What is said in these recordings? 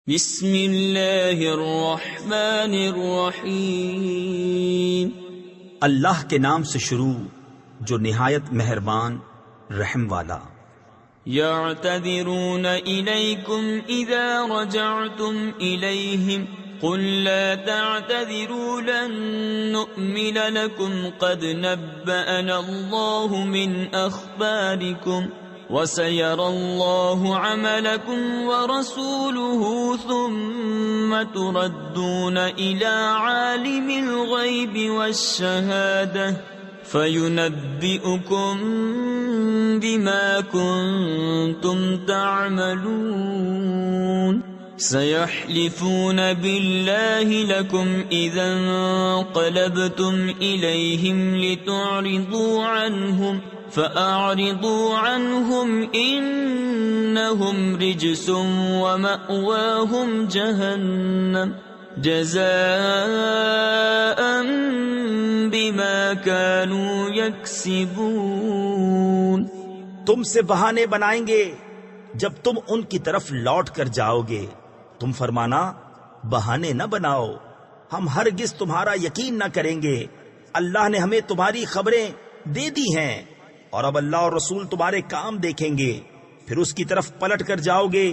بسم اللہ الرحمن الرحیم، اللہ کے نام سے شروع جو نہایت مہربان رحم والا۔ یعتذرون الیکم اذا رجعتم الیہم قل لا تعتذروا لن نؤمن لکم قد نبأنا اللہ من اخبارکم وَسَيَرَى اللَّهُ عَمَلَكُمْ وَرَسُولُهُ ثُمَّ تُرَدُّونَ إِلَى عَالِمِ الْغَيْبِ وَالشَّهَادَةِ فَيُنَبِّئُكُم بِمَا كُنتُمْ تَعْمَلُونَ سَيَحْلِفُونَ بِاللَّهِ لَكُمْ إِذَا انقَلَبْتُمْ إِلَيْهِمْ لِتُعْرِضُوا عَنْهُمْ فَأَعْرِضُوا عَنْهُمْ إِنَّهُمْ رِجْسٌ وَمَأْوَاهُمْ جَهَنَّمُ جَزَاءً بِمَا كَانُوا يَكْسِبُونَ۔ تم سے بہانے بنائیں گے جب تم ان کی طرف لوٹ کر جاؤ گے، تم فرمانا بہانے نہ بناؤ، ہم ہرگز تمہارا یقین نہ کریں گے، اللہ نے ہمیں تمہاری خبریں دے دی ہیں، اور اب اللہ اور رسول تمہارے کام دیکھیں گے، پھر اس کی طرف پلٹ کر جاؤ گے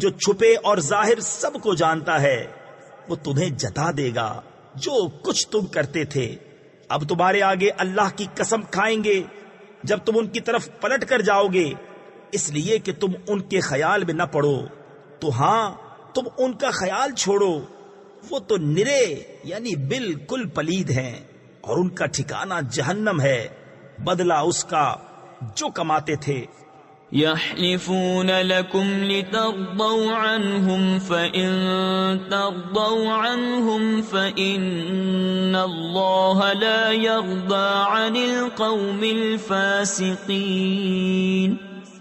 جو چھپے اور ظاہر سب کو جانتا ہے، وہ تمہیں جتا دے گا جو کچھ تم کرتے تھے۔ اب تمہارے آگے اللہ کی قسم کھائیں گے جب تم ان کی طرف پلٹ کر جاؤ گے، اس لیے کہ تم ان کے خیال میں نہ پڑو، تو ہاں تم ان کا خیال چھوڑو، وہ تو نرے یعنی بالکل پلید ہیں، اور ان کا ٹھکانہ جہنم ہے، بدلہ اس کا جو کماتے تھے۔ يحلفون لكم لترضوا عنهم فإن ترضوا عنهم فإن الله لا يرضى عن القوم الفاسقين۔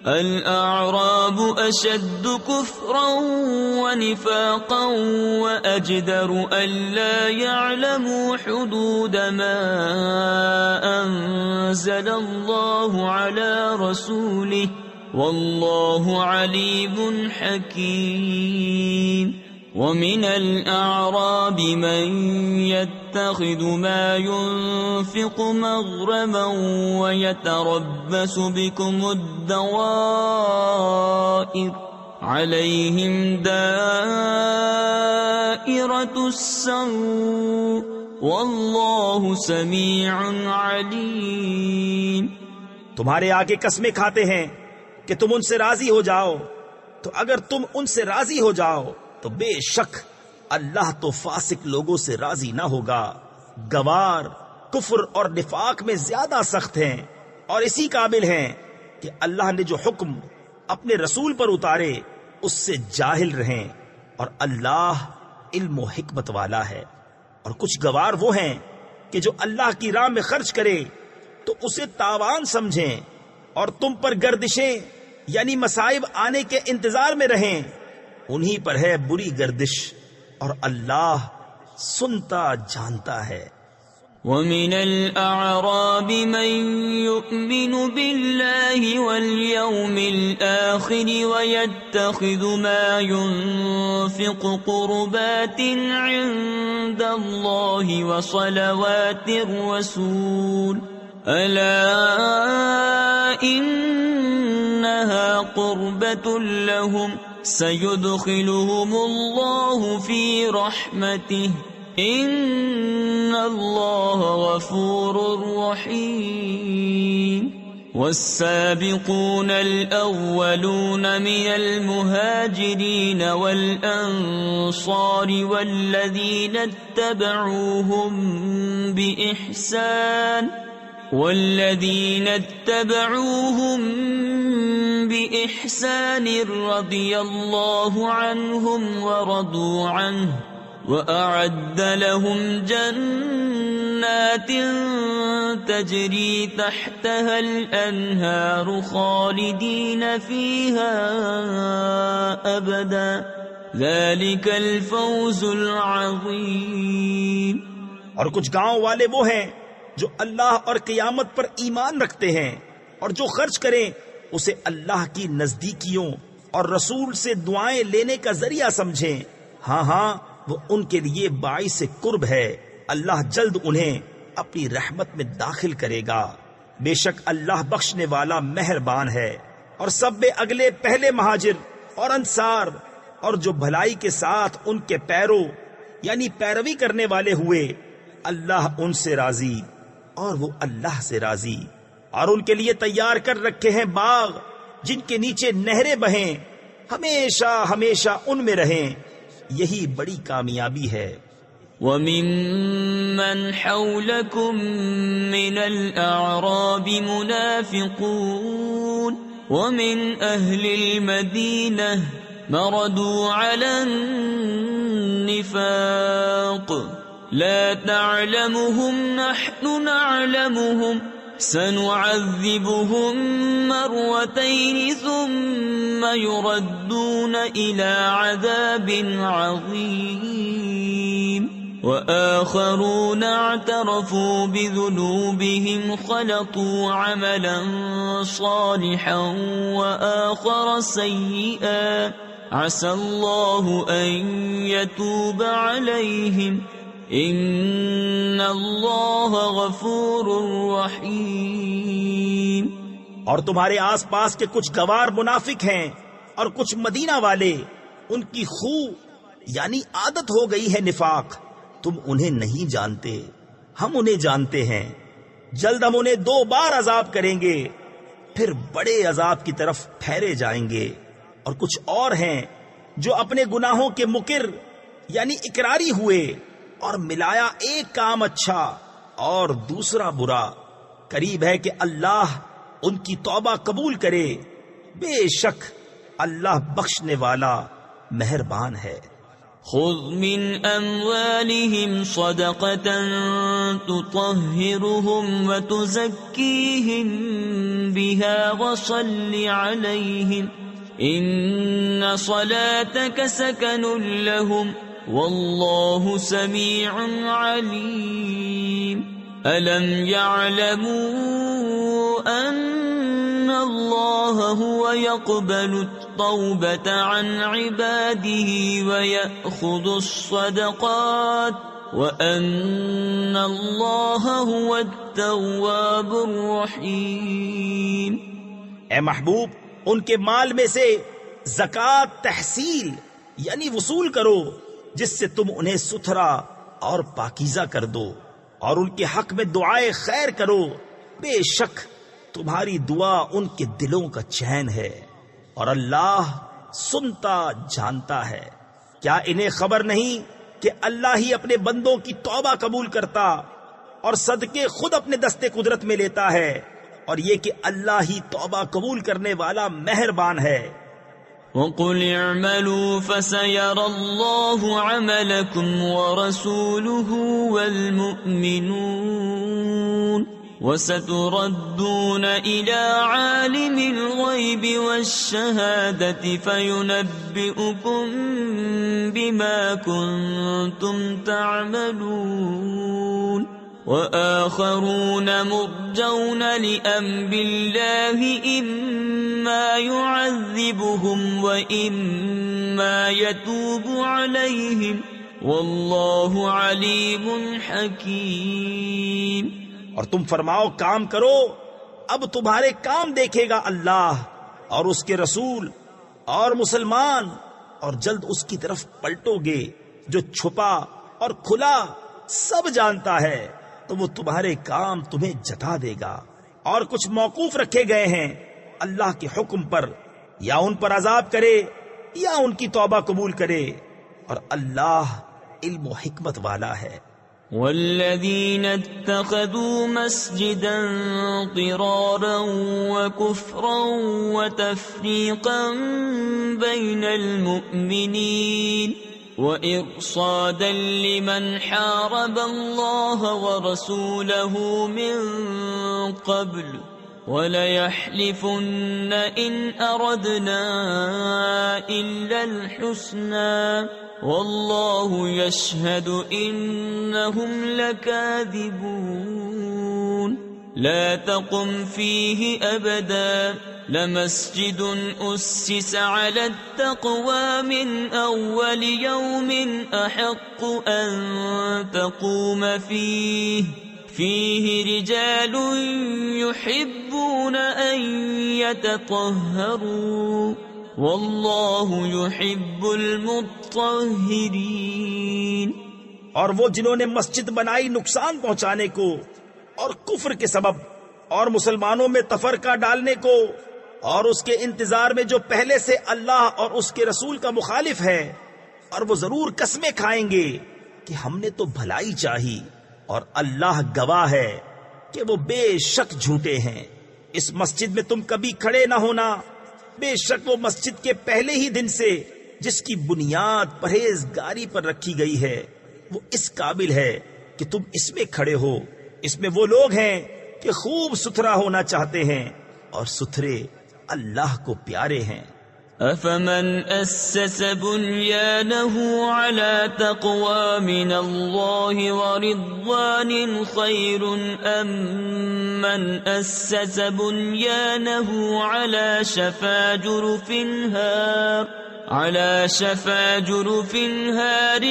الأعراب أشد كفرا ونفاقا وأجدر ألا يعلموا حدود ما أنزل الله على رسوله والله عليم حكيم۔ ومن الأعراب من يتخذ ما ينفق مغرما ويتربص بكم الدوائر عليهم دائرة السوء والله سميع عليم۔ تمہارے آگے قسمیں کھاتے ہیں کہ تم ان سے راضی ہو جاؤ، تو اگر تم ان سے راضی ہو جاؤ تو بے شک اللہ تو فاسق لوگوں سے راضی نہ ہوگا، گوار کفر اور نفاق میں زیادہ سخت ہیں، اور اسی قابل ہیں کہ اللہ نے جو حکم اپنے رسول پر اتارے اس سے جاہل رہیں، اور اللہ علم و حکمت والا ہے۔ اور کچھ گوار وہ ہیں کہ جو اللہ کی راہ میں خرچ کرے تو اسے تاوان سمجھیں، اور تم پر گردشیں یعنی مصائب آنے کے انتظار میں رہیں، انہی پر ہے بری گردش، اور اللہ سنتا جانتا ہے۔ وَمِنَ الْأَعْرَابِ مَن يُؤْمِنُ بِاللَّهِ وَالْيَوْمِ الْآخِرِ وَيَتَّخِذُ مَا يُنفِقُ قُرُبَاتٍ عِندَ اللَّهِ وَصَلَوَاتِ الرَّسُولِ أَلَا إِنَّهَا قُرْبَةٌ لَهُمْ سَيُدْخِلُهُمُ اللَّهُ فِي رَحْمَتِهِ إِنَّ اللَّهَ غَفُورٌ رَحِيمٌ۔ والسابقون الأولون من المهاجرين والأنصار والذين اتبعوهم بإحسان رضي الله عنهم ورضوا عنه وأعد لهم جنات تجري تحتها الأنهار خالدين فيها أبدا ذلك الفوز العظيم۔ اور کچھ گاؤں والے وہ ہیں جو اللہ اور قیامت پر ایمان رکھتے ہیں، اور جو خرچ کریں اسے اللہ کی نزدیکیوں اور رسول سے دعائیں لینے کا ذریعہ سمجھیں. ہاں ہاں وہ ان کے لیے باعث قرب ہے. اللہ جلد انہیں اپنی رحمت میں داخل کرے گا. بے شک اللہ بخشنے والا مہربان ہے. اور سب اگلے پہلے مہاجر اور انصار اور جو بھلائی کے ساتھ ان کے پیرو یعنی پیروی کرنے والے ہوئے، اللہ ان سے راضی اور وہ اللہ سے راضی. اور ان کے لیے تیار کر رکھے ہیں باغ جن کے نیچے نہریں بہیں، ہمیشہ ہمیشہ ان میں رہیں. یہی بڑی کامیابی ہے. وَمِمَّنْ حَوْلَكُمْ مِنَ الْأَعْرَابِ مُنَافِقُونَ وَمِنْ أَهْلِ الْمَدِينَةِ مَرَدُوا عَلَى النِّفَاقِ لَا تَعْلَمُهُمْ نَحْنُ نَعْلَمُهُمْ سَنُعَذِّبُهُمْ مَرَّتَيْنِ ثُمَّ يُرَدُّونَ إِلَى عَذَابٍ عَظِيمٍ. وَآخَرُونَ اعْتَرَفُوا بِذُنُوبِهِمْ خَلَطُوا عَمَلًا صَالِحًا وَآخَرَ سَيِّئًا عَسَى اللَّهُ أَن يَتُوبَ عَلَيْهِمْ ان اللہ غفور رحیم. اور تمہارے آس پاس کے کچھ گوار منافق ہیں اور کچھ مدینہ والے، ان کی خو یعنی عادت ہو گئی ہے نفاق. تم انہیں نہیں جانتے، ہم انہیں جانتے ہیں. جلد ہم انہیں 2 بار عذاب کریں گے، پھر بڑے عذاب کی طرف پھیرے جائیں گے. اور کچھ اور ہیں جو اپنے گناہوں کے مقر یعنی اقراری ہوئے اور ملایا ایک کام اچھا اور دوسرا برا. قریب ہے کہ اللہ ان کی توبہ قبول کرے. بے شک اللہ بخشنے والا مہربان ہے. خذ من اموالهم صدقة تطهرهم وتزكيهم بها وصل عليهم ان صلاتك سكن لهم واللہ سمیع علیم. ألم يعلموا أن الله هو يقبل التوبة عن عباده ويأخذ الصدقات وأن الله هو التواب الرحيم. اے محبوب، ان کے مال میں سے زکوٰۃ تحصیل یعنی وصول کرو جس سے تم انہیں ستھرا اور پاکیزہ کر دو، اور ان کے حق میں دعائے خیر کرو. بے شک تمہاری دعا ان کے دلوں کا چین ہے اور اللہ سنتا جانتا ہے. کیا انہیں خبر نہیں کہ اللہ ہی اپنے بندوں کی توبہ قبول کرتا اور صدقے خود اپنے دستے قدرت میں لیتا ہے، اور یہ کہ اللہ ہی توبہ قبول کرنے والا مہربان ہے. وَقُلِ اعْمَلُوا فَسَيَرَى اللَّهُ عَمَلَكُمْ وَرَسُولُهُ وَالْمُؤْمِنُونَ وَسَتُرَدُّونَ إِلَى عَالِمِ الْغَيْبِ وَالشَّهَادَةِ فَيُنَبِّئُكُم بِمَا كُنتُمْ تَعْمَلُونَ. وَآخَرُونَ مُرْجَوْنَ لِأَمْرِ اللَّهِ إِمَّا يُعَذِّبُهُمْ وَإِمَّا يَتُوبُ عَلَيْهِمْ وَاللَّهُ عَلِيمٌ حَكِيمٌ. اور تم فرماؤ کام کرو، اب تمہارے کام دیکھے گا اللہ اور اس کے رسول اور مسلمان، اور جلد اس کی طرف پلٹو گے. جو چھپا اور کھلا سب جانتا ہے، تو وہ تمہارے کام تمہیں جتا دے گا. اور کچھ موقوف رکھے گئے ہیں اللہ کے حکم پر، یا ان پر عذاب کرے یا ان کی توبہ قبول کرے، اور اللہ علم و حکمت والا ہے. والذین اتخذوا مسجدا ضرارا وكفرا وتفریقا بین المؤمنین وإرصادا لمن حارب الله ورسوله من قبل وَلَيَحْلِفُنَّ إِنْ أَرَدْنَا إِلَّا الْحُسْنَى وَاللَّهُ يَشْهَدُ إِنَّهُمْ لَكَاذِبُونَ. لا تقم فيه أبدا لمسجد أسس على التقوى من أول يوم أحق أن تقوم فيه رجال يحبون أن يتطهروا والله يحب المطهرين. اور وہ جنہوں نے مسجد بنائی نقصان پہنچانے کو اور کفر کے سبب اور مسلمانوں میں تفرقہ ڈالنے کو اور اس کے انتظار میں جو پہلے سے اللہ اور اس کے رسول کا مخالف ہے، اور وہ ضرور قسمیں کھائیں گے کہ ہم نے تو بھلائی چاہی، اور اللہ گواہ ہے کہ وہ بے شک جھوٹے ہیں. اس مسجد میں تم کبھی کھڑے نہ ہونا، بے شک وہ مسجد کے پہلے ہی دن سے جس کی بنیاد پرہیزگاری پر رکھی گئی ہے وہ اس قابل ہے کہ تم اس میں کھڑے ہو. اس میں وہ لوگ ہیں کہ خوب ستھرا ہونا چاہتے ہیں اور ستھرے اللہ کو پیارے ہیں. أفمن أسس بنيانه على تقوى من الله ورضوان خير أم من أسس بنيانه على شفا جرف هار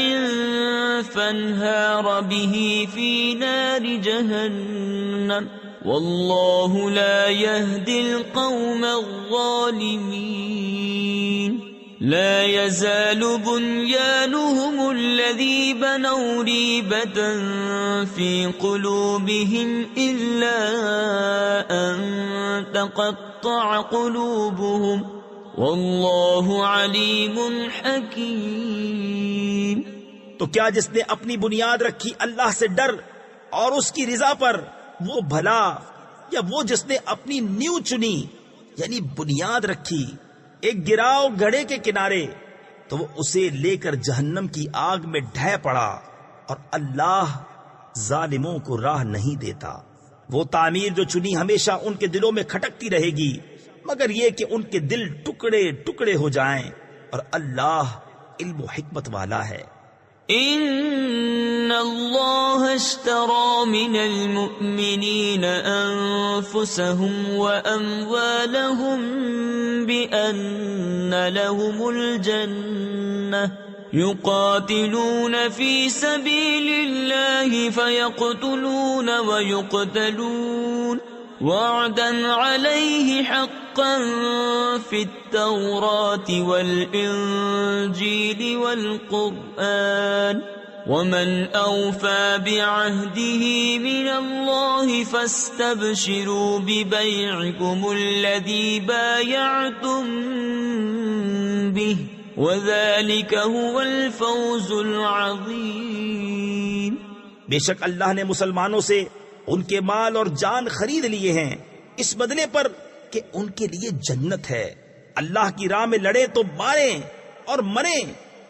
فانهار به في نار جهنم والله لا يهدي القوم الظالمين. لا يزال بنيانهم الذي بنوا ريبة في قلوبهم إلا أن تقطع قلوبهم والله عليم حكيم. تو کیا جس نے اپنی بنیاد رکھی اللہ سے ڈر اور اس کی رضا پر وہ بھلا، یا وہ جس نے اپنی نیو چنی یعنی بنیاد رکھی ایک گراؤ گڑھے کے کنارے تو وہ اسے لے کر جہنم کی آگ میں ڈھہ پڑا، اور اللہ ظالموں کو راہ نہیں دیتا. وہ تعمیر جو چنی ہمیشہ ان کے دلوں میں کھٹکتی رہے گی مگر یہ کہ ان کے دل ٹکڑے ٹکڑے ہو جائیں، اور اللہ علم و حکمت والا ہے. ان اللہ اشترى من المؤمنین انفسهم واموالهم بان لهم الجنة يقاتلون في سبيل الله فيقتلون ويقتلون وعدا عليه حقا في التوراة والإنجيل والقرآن ومن أوفى بعهده من الله فاستبشروا ببيعكم الذي بايعتم به وذلك هو الفوز العظيم. بے شک اللہ نے مسلمانوں سے ان کے مال اور جان خرید لیے ہیں اس بدلے پر کہ ان کے لیے جنت ہے. اللہ کی راہ میں لڑے تو ماریں اور مریں،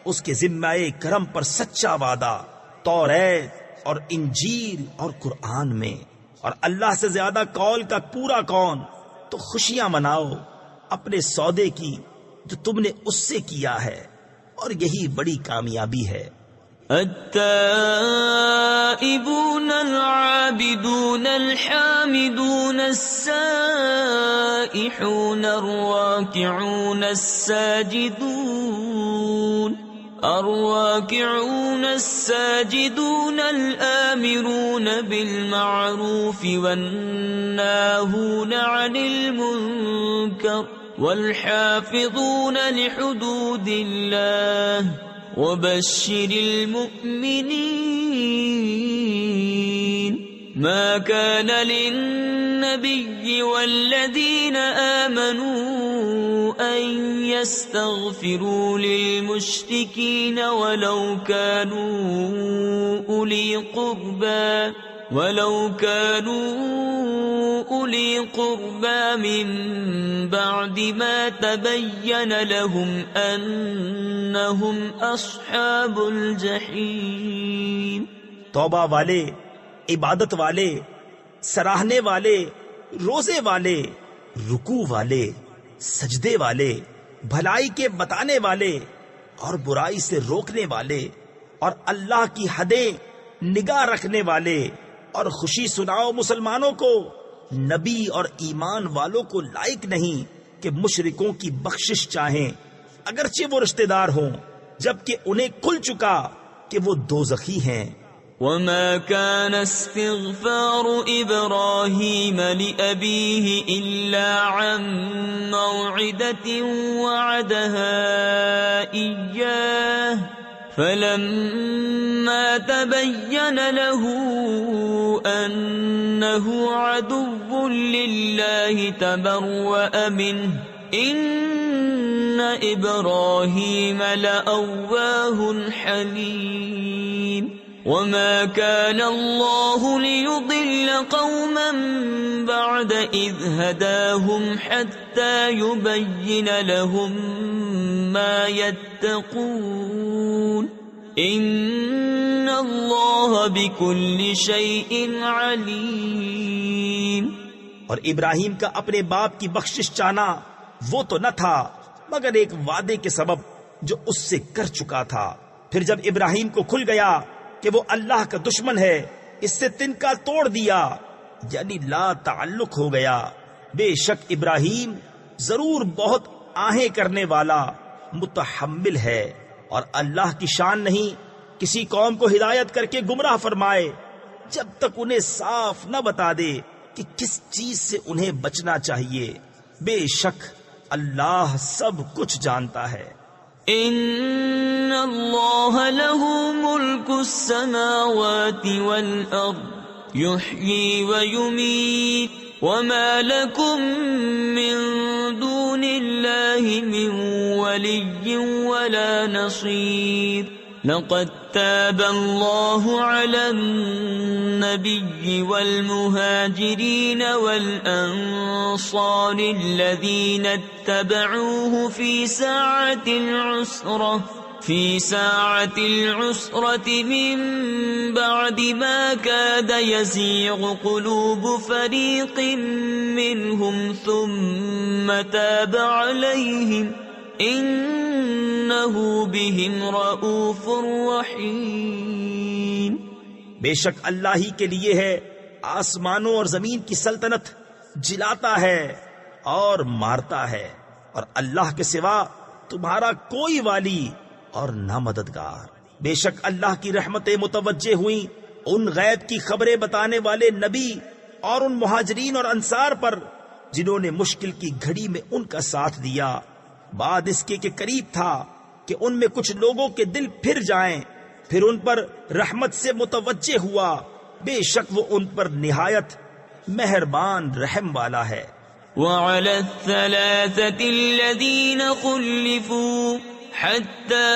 اس کے ذمہ کرم پر سچا وعدہ توریت اور انجیل اور قرآن میں. اور اللہ سے زیادہ قول کا پورا کون؟ تو خوشیاں مناؤ اپنے سودے کی جو تم نے اس سے کیا ہے، اور یہی بڑی کامیابی ہے. التائبون العابدون الحامدون السائحون الراكعون الساجدون الآمرون بالمعروف والناهون عن المنكر والحافظون لحدود الله وبشر المؤمنين. ما كان للنبي والذين آمنوا أن يستغفروا للمشركين ولو كانوا أولي قربى من بعد ما تبين لهم أنهم أصحاب الجحيم. توبہ والے، عبادت والے، سراہنے والے، روزے والے، رکوع والے، سجدے والے، بھلائی کے بتانے والے اور برائی سے روکنے والے، اور اللہ کی حدیں نگاہ رکھنے والے، اور خوشی سناؤ مسلمانوں کو نبی اور ایمان والوں کو لائق نہیں کہ مشرکوں کی بخشش چاہیں اگرچہ وہ رشتہ دار ہوں، جبکہ انہیں کھل چکا کہ وہ دوزخی ہیں۔ وما كان استغفار إبراهيم لأبيه إلا عن موعدة وعدها إياه فلما تبين له أنه عدو لله تبرأ منه إن إبراهيم لأواه حليم وما كان الله ليضل قوما بعد إذ هداهم حتى يبين لهم ما يتقون إن الله بكل شيء عليم۔ اور ابراہیم کا اپنے باپ کی بخشش چاہنا وہ تو نہ تھا مگر ایک وعدے کے سبب جو اس سے کر چکا تھا۔ پھر جب ابراہیم کو کھل گیا کہ وہ اللہ کا دشمن ہے، اس سے تنکا توڑ دیا، یعنی لا تعلق ہو گیا۔ بے شک ابراہیم ضرور بہت آہیں کرنے والا متحمل ہے، اور اللہ کی شان نہیں کسی قوم کو ہدایت کر کے گمراہ فرمائے جب تک انہیں صاف نہ بتا دے کہ کس چیز سے انہیں بچنا چاہیے۔ بے شک اللہ سب کچھ جانتا ہے۔ ان اللہ له ملک السماوات والارض يحيي ويميت وما لكم من دون الله من ولي ولا نصير لقد تاب الله على النبي والمهاجرين والأنصار الذين اتبعوه في ساعة العسرة من بعد ما كاد يزيغ قلوب فريق منهم ثم تاب عليهم انہو بہم رؤوف رحیم۔ بے شک اللہ ہی کے لیے ہے آسمانوں اور زمین کی سلطنت، جلاتا ہے اور مارتا ہے، اور اللہ کے سوا تمہارا کوئی والی اور نہ مددگار۔ بے شک اللہ کی رحمتیں متوجہ ہوئیں ان غیب کی خبریں بتانے والے نبی اور ان مہاجرین اور انصار پر جنہوں نے مشکل کی گھڑی میں ان کا ساتھ دیا، بعد اس کے کہ قریب تھا کہ ان میں کچھ لوگوں کے دل پھر جائیں، پھر ان پر رحمت سے متوجہ ہوا، بے شک وہ ان پر نہایت مہربان رحم والا ہے۔ وعلى الثلاثة الذين خلفوا حتى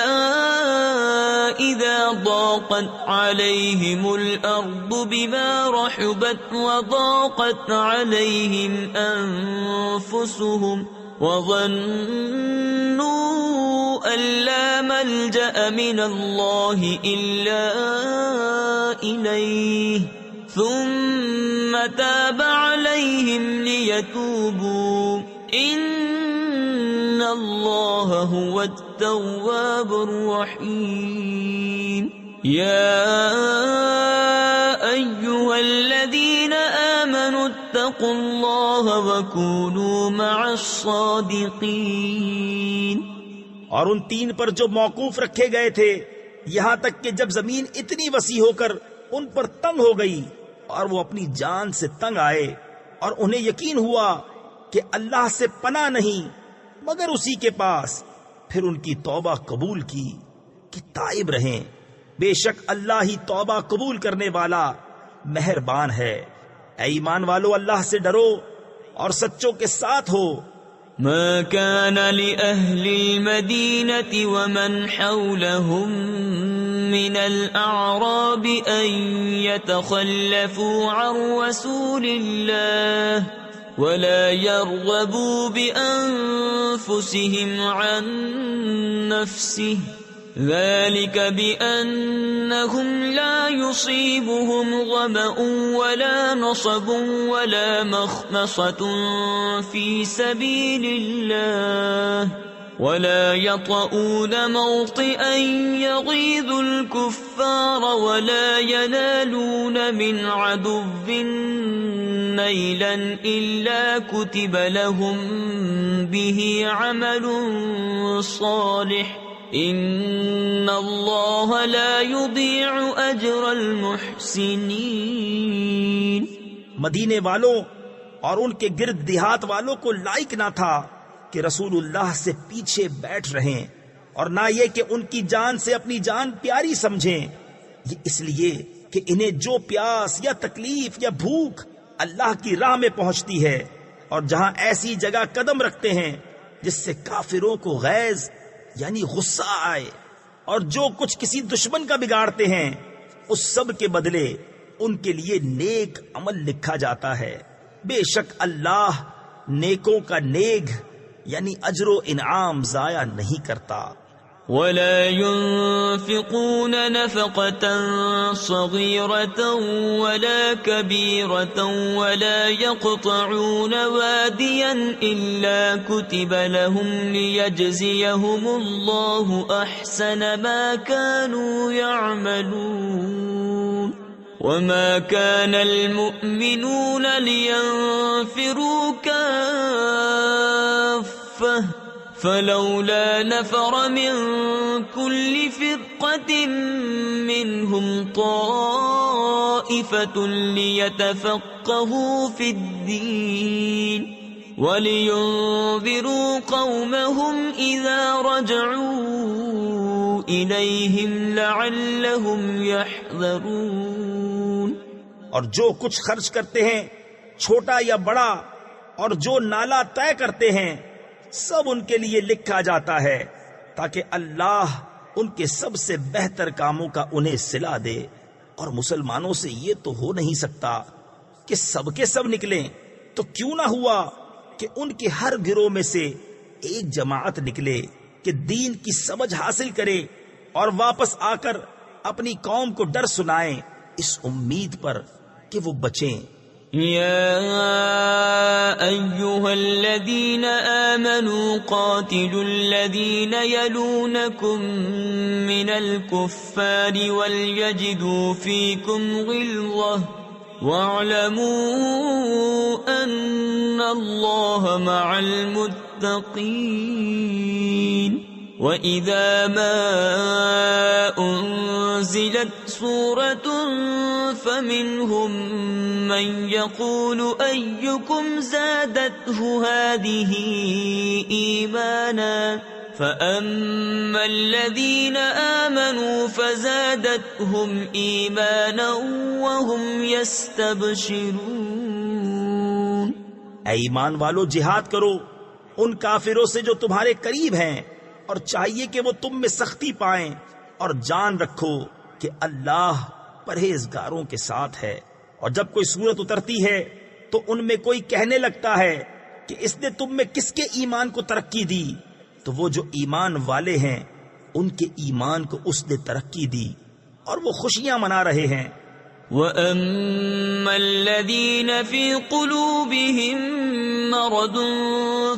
إذا ضاقت عليهم الأرض بما رحبت وضاقت عليهم أنفسهم وظنوا أن لا ملجأ من الله إلا إليه ثم تاب عليهم ليتوبوا إن الله هو التواب الرحيم۔ يا أيها الذين آمنوا اتقوا الله وكونوا مع الصادقين۔ اور ان تین پر جو موقوف رکھے گئے تھے یہاں تک کہ جب زمین اتنی وسیع ہو کر ان پر تنگ ہو گئی اور وہ اپنی جان سے تنگ آئے اور انہیں یقین ہوا کہ اللہ سے پناہ نہیں مگر اسی کے پاس، پھر ان کی توبہ قبول کی کہ تائب رہیں، بے شک اللہ ہی توبہ قبول کرنے والا مہربان ہے۔ اے ایمان والو اللہ سے ڈرو اور سچوں کے ساتھ ہو۔ ما كان لأهل المدينة ومن حولهم من الأعراب أن يتخلفوا عن رسول الله ولا يرغبوا بأنفسهم عن نفسه ذلك بأنهم لا يصيبهم ظمأ ولا نصب ولا مخمصة في سبيل الله ولا يطؤون موطئا يغيظ الكفار ولا ينالون من عدو نيلا إلا كتب لهم به عمل صالح إن الله لا يضيع أجر المحسنين. مدینے والوں اور ان کے گرد دیہات والوں کو لائق نہ تھا کہ رسول اللہ سے پیچھے بیٹھ رہیں اور نہ یہ کہ ان کی جان سے اپنی جان پیاری سمجھیں. یہ اس لیے کہ انہیں جو پیاس یا تکلیف یا بھوک اللہ کی راہ میں پہنچتی ہے اور جہاں ایسی جگہ قدم رکھتے ہیں جس سے کافروں کو غیظ یعنی غصہ آئے اور جو کچھ کسی دشمن کا بگاڑتے ہیں اس سب کے بدلے ان کے لیے نیک عمل لکھا جاتا ہے. بے شک اللہ نیکوں کا نیک یعنی اجر و انعام ضائع نہیں کرتا. ولا ينفقون نفقة صغيرة ولا كبيرة ولا يقطعون واديا إلا كتب لهم ليجزيهم الله أحسن ما كانوا يعملون. وما كان المؤمنون لينفروا كافة فلولا نفر من كل فرقة منهم طائفة ليتفقهوا في الدين ولينذروا قومهم إذا رجعوا إليهم لعلهم يحذرون. اور جو کچھ خرچ کرتے ہیں چھوٹا یا بڑا اور جو نالا طے کرتے ہیں سب ان کے لیے لکھا جاتا ہے تاکہ اللہ ان کے سب سے بہتر کاموں کا انہیں صلہ دے. اور مسلمانوں سے یہ تو ہو نہیں سکتا کہ سب کے سب نکلیں، تو کیوں نہ ہوا کہ ان کے ہر گروہ میں سے ایک جماعت نکلے کہ دین کی سمجھ حاصل کرے اور واپس آ کر اپنی قوم کو ڈر سنائیں اس امید پر کہ وہ بچیں. يا أيها الذين آمنوا قاتلوا الذين يلونكم من الكفار وليجدوا فيكم غلظة واعلموا أن الله مع المتقين. وَإِذَا مَا أُنزِلَتْ سُورَةٌ فَمِنْهُمْ مَنْ يَقُولُ أَيُّكُمْ زَادَتْهُ هَذِهِ إِيمَانًا فَأَمَّا الَّذِينَ آمَنُوا فَزَادَتْهُمْ إِيمَانًا وَهُمْ يَسْتَبْشِرُونَ. اے ایمان والو جہاد کرو ان کافروں سے جو تمہارے قریب ہیں اور چاہیے کہ وہ تم میں سختی پائیں، اور جان رکھو کہ اللہ پرہیزگاروں کے ساتھ ہے. اور جب کوئی صورت اترتی ہے تو ان میں کوئی کہنے لگتا ہے کہ اس نے تم میں کس کے ایمان کو ترقی دی، تو وہ جو ایمان والے ہیں ان کے ایمان کو اس نے ترقی دی اور وہ خوشیاں منا رہے ہیں. وَأَمَّا الَّذِينَ فِي قُلُوبِهِم مَّرَضٌ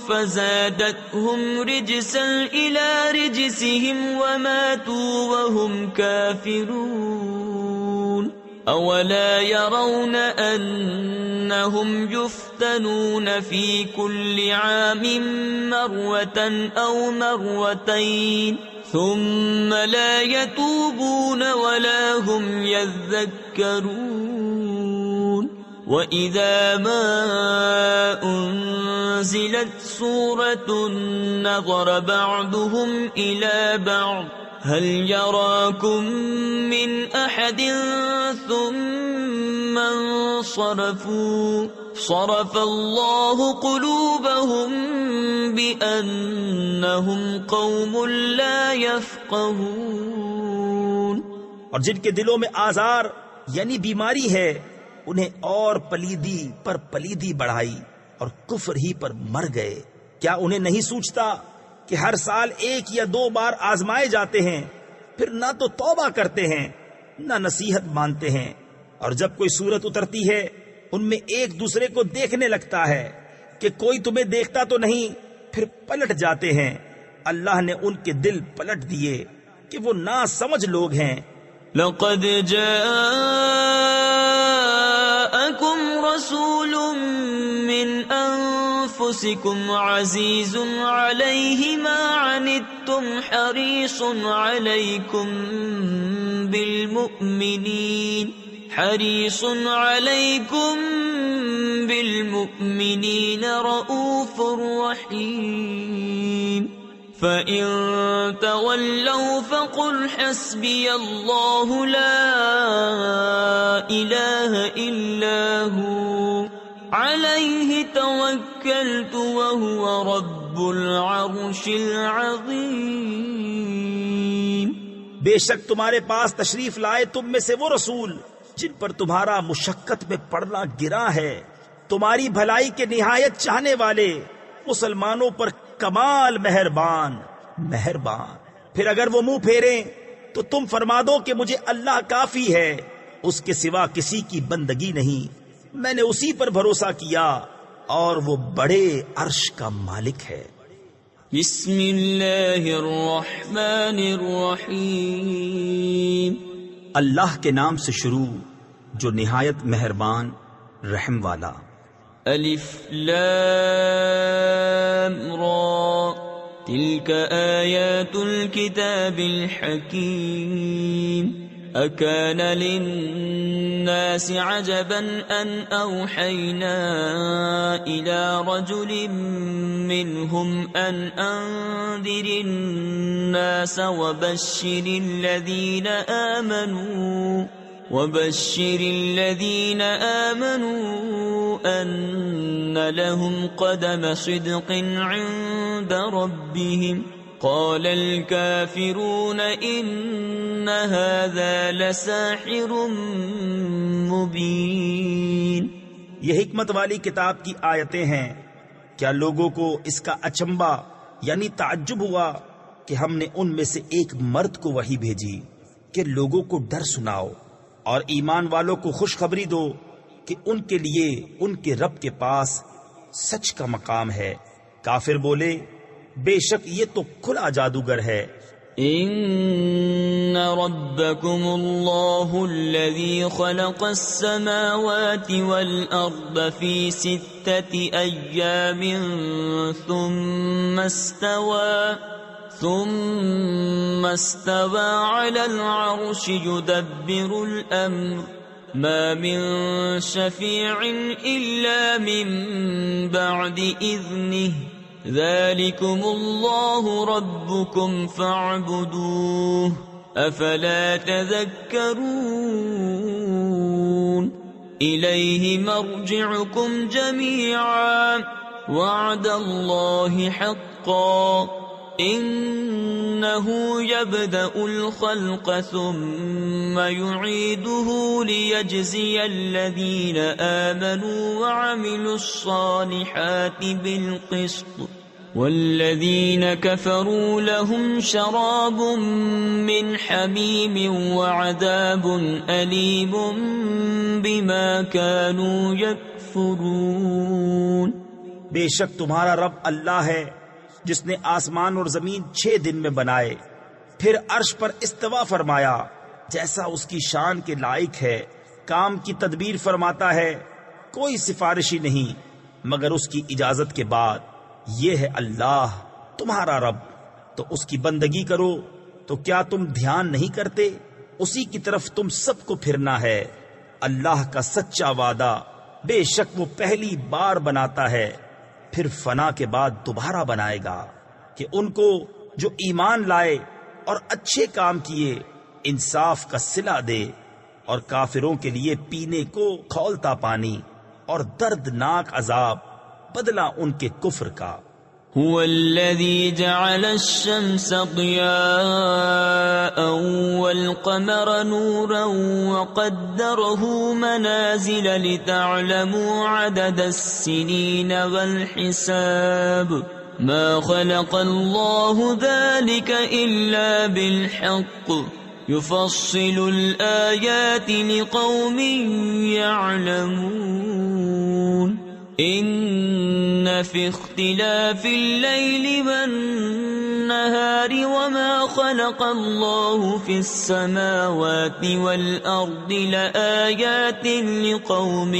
فَزَادَتْهُمْ رِجْسًا إِلَى رِجْسِهِمْ وَمَاتُوا وَهُمْ كَافِرُونَ. أَوَلَا يَرَوْنَ أَنَّهُمْ يُفْتَنُونَ فِي كُلِّ عَامٍ مَّرَّةً أَوْ مَرَّتَيْنِ ثم لا يتوبون ولا هم يذكرون. وإذا ما أنزلت سورة نظر بعضهم إلى بعض هل يراكم من أحد ثم انصرفوا صرف الله قلوبهم بأنهم قوم لا يفقهون. اور جن کے دلوں میں آزار یعنی بیماری ہے انہیں اور پلیدی پر پلیدی بڑھائی اور کفر ہی پر مر گئے. کیا انہیں نہیں سوچتا کہ ہر سال ایک یا دو بار آزمائے جاتے ہیں، پھر نہ تو توبہ کرتے ہیں نہ نصیحت مانتے ہیں. اور جب کوئی صورت اترتی ہے ان میں ایک دوسرے کو دیکھنے لگتا ہے کہ کوئی تمہیں دیکھتا تو نہیں، پھر پلٹ جاتے ہیں اللہ نے ان کے دل پلٹ دیے کہ وہ نا سمجھ لوگ ہیں۔ لقد جاءكم رسول من أنفسكم عزيز عليه ما عنتم حريص عليكم بالمؤمنين رؤوف رحيم فإن تولوا فقل حسبي الله لا إله إلا هو عليه توكلت وهو رب العرش العظيم۔ بے شک تمہارے پاس تشریف لائے تم میں سے وہ رسول جن پر تمہارا مشقت میں پڑنا گرا ہے، تمہاری بھلائی کے نہایت چاہنے والے، مسلمانوں پر کمال مہربان۔ پھر اگر وہ منہ پھیریں تو تم فرما دو کہ مجھے اللہ کافی ہے، اس کے سوا کسی کی بندگی نہیں، میں نے اسی پر بھروسہ کیا اور وہ بڑے عرش کا مالک ہے۔ بسم اللہ الرحمن الرحیم۔ اللہ کے نام سے شروع جو نہایت مہربان رحم والا۔ الف لام را تلك آیات الكتاب الحکیم۔ أكان للناس عجبا أن أوحينا إلى رجل منهم أن أنذر الناس وبشر الذين آمنوا أن لهم قدم صدق عند ربهم قال الكافرون إن هذا لساحر مبين۔ یہ حکمت والی کتاب کی آیتیں ہیں۔ کیا لوگوں کو اس کا اچنبا یعنی تعجب ہوا کہ ہم نے ان میں سے ایک مرد کو وحی بھیجی کہ لوگوں کو ڈر سناؤ اور ایمان والوں کو خوشخبری دو کہ ان کے لیے ان کے رب کے پاس سچ کا مقام ہے۔ کافر بولے بے شک یہ تو کھلا جادوگر ہے۔ ان ربکم اللہ الذی خلق السماوات والارض فی 6 ایام ثم استوى على العرش يدبر الامر ما من شفیع الا من بعد اذنه ذلكم الله ربكم فاعبدوه افلا تذكرون۔ إليه مرجعكم جميعا وعد الله حقا إنه يبدأ الخلق ثم يعيده ليجزي الذين آمنوا وعملوا الصالحات بالقسط والذين كفروا لهم شراب من حميم وعذاب أليم بما كانوا يكفرون۔ بے شک تمہارا رب اللہ ہے جس نے آسمان اور زمین 6 دن میں بنائے، پھر عرش پر استوا فرمایا جیسا اس کی شان کے لائق ہے، کام کی تدبیر فرماتا ہے، کوئی سفارشی نہیں مگر اس کی اجازت کے بعد۔ یہ ہے اللہ تمہارا رب، تو اس کی بندگی کرو۔ تو کیا تم دھیان نہیں کرتے؟ اسی کی طرف تم سب کو پھرنا ہے۔ اللہ کا سچا وعدہ بے شک وہ پہلی بار بناتا ہے پھر فنا کے بعد دوبارہ بنائے گا کہ ان کو جو ایمان لائے اور اچھے کام کیے انصاف کا صلہ دے، اور کافروں کے لیے پینے کو کھولتا پانی اور دردناک عذاب بدلہ ان کے کفر کا۔ هو الذي جعل الشمس ضياء والقمر نورا وقدره منازل لتعلموا عدد السنين والحساب ما خلق الله ذلك إلا بالحق يفصل الآيات لقوم يعلمون۔ إن في اختلاف الليل والنهار وما خلق الله في السماوات والأرض لآيات لقوم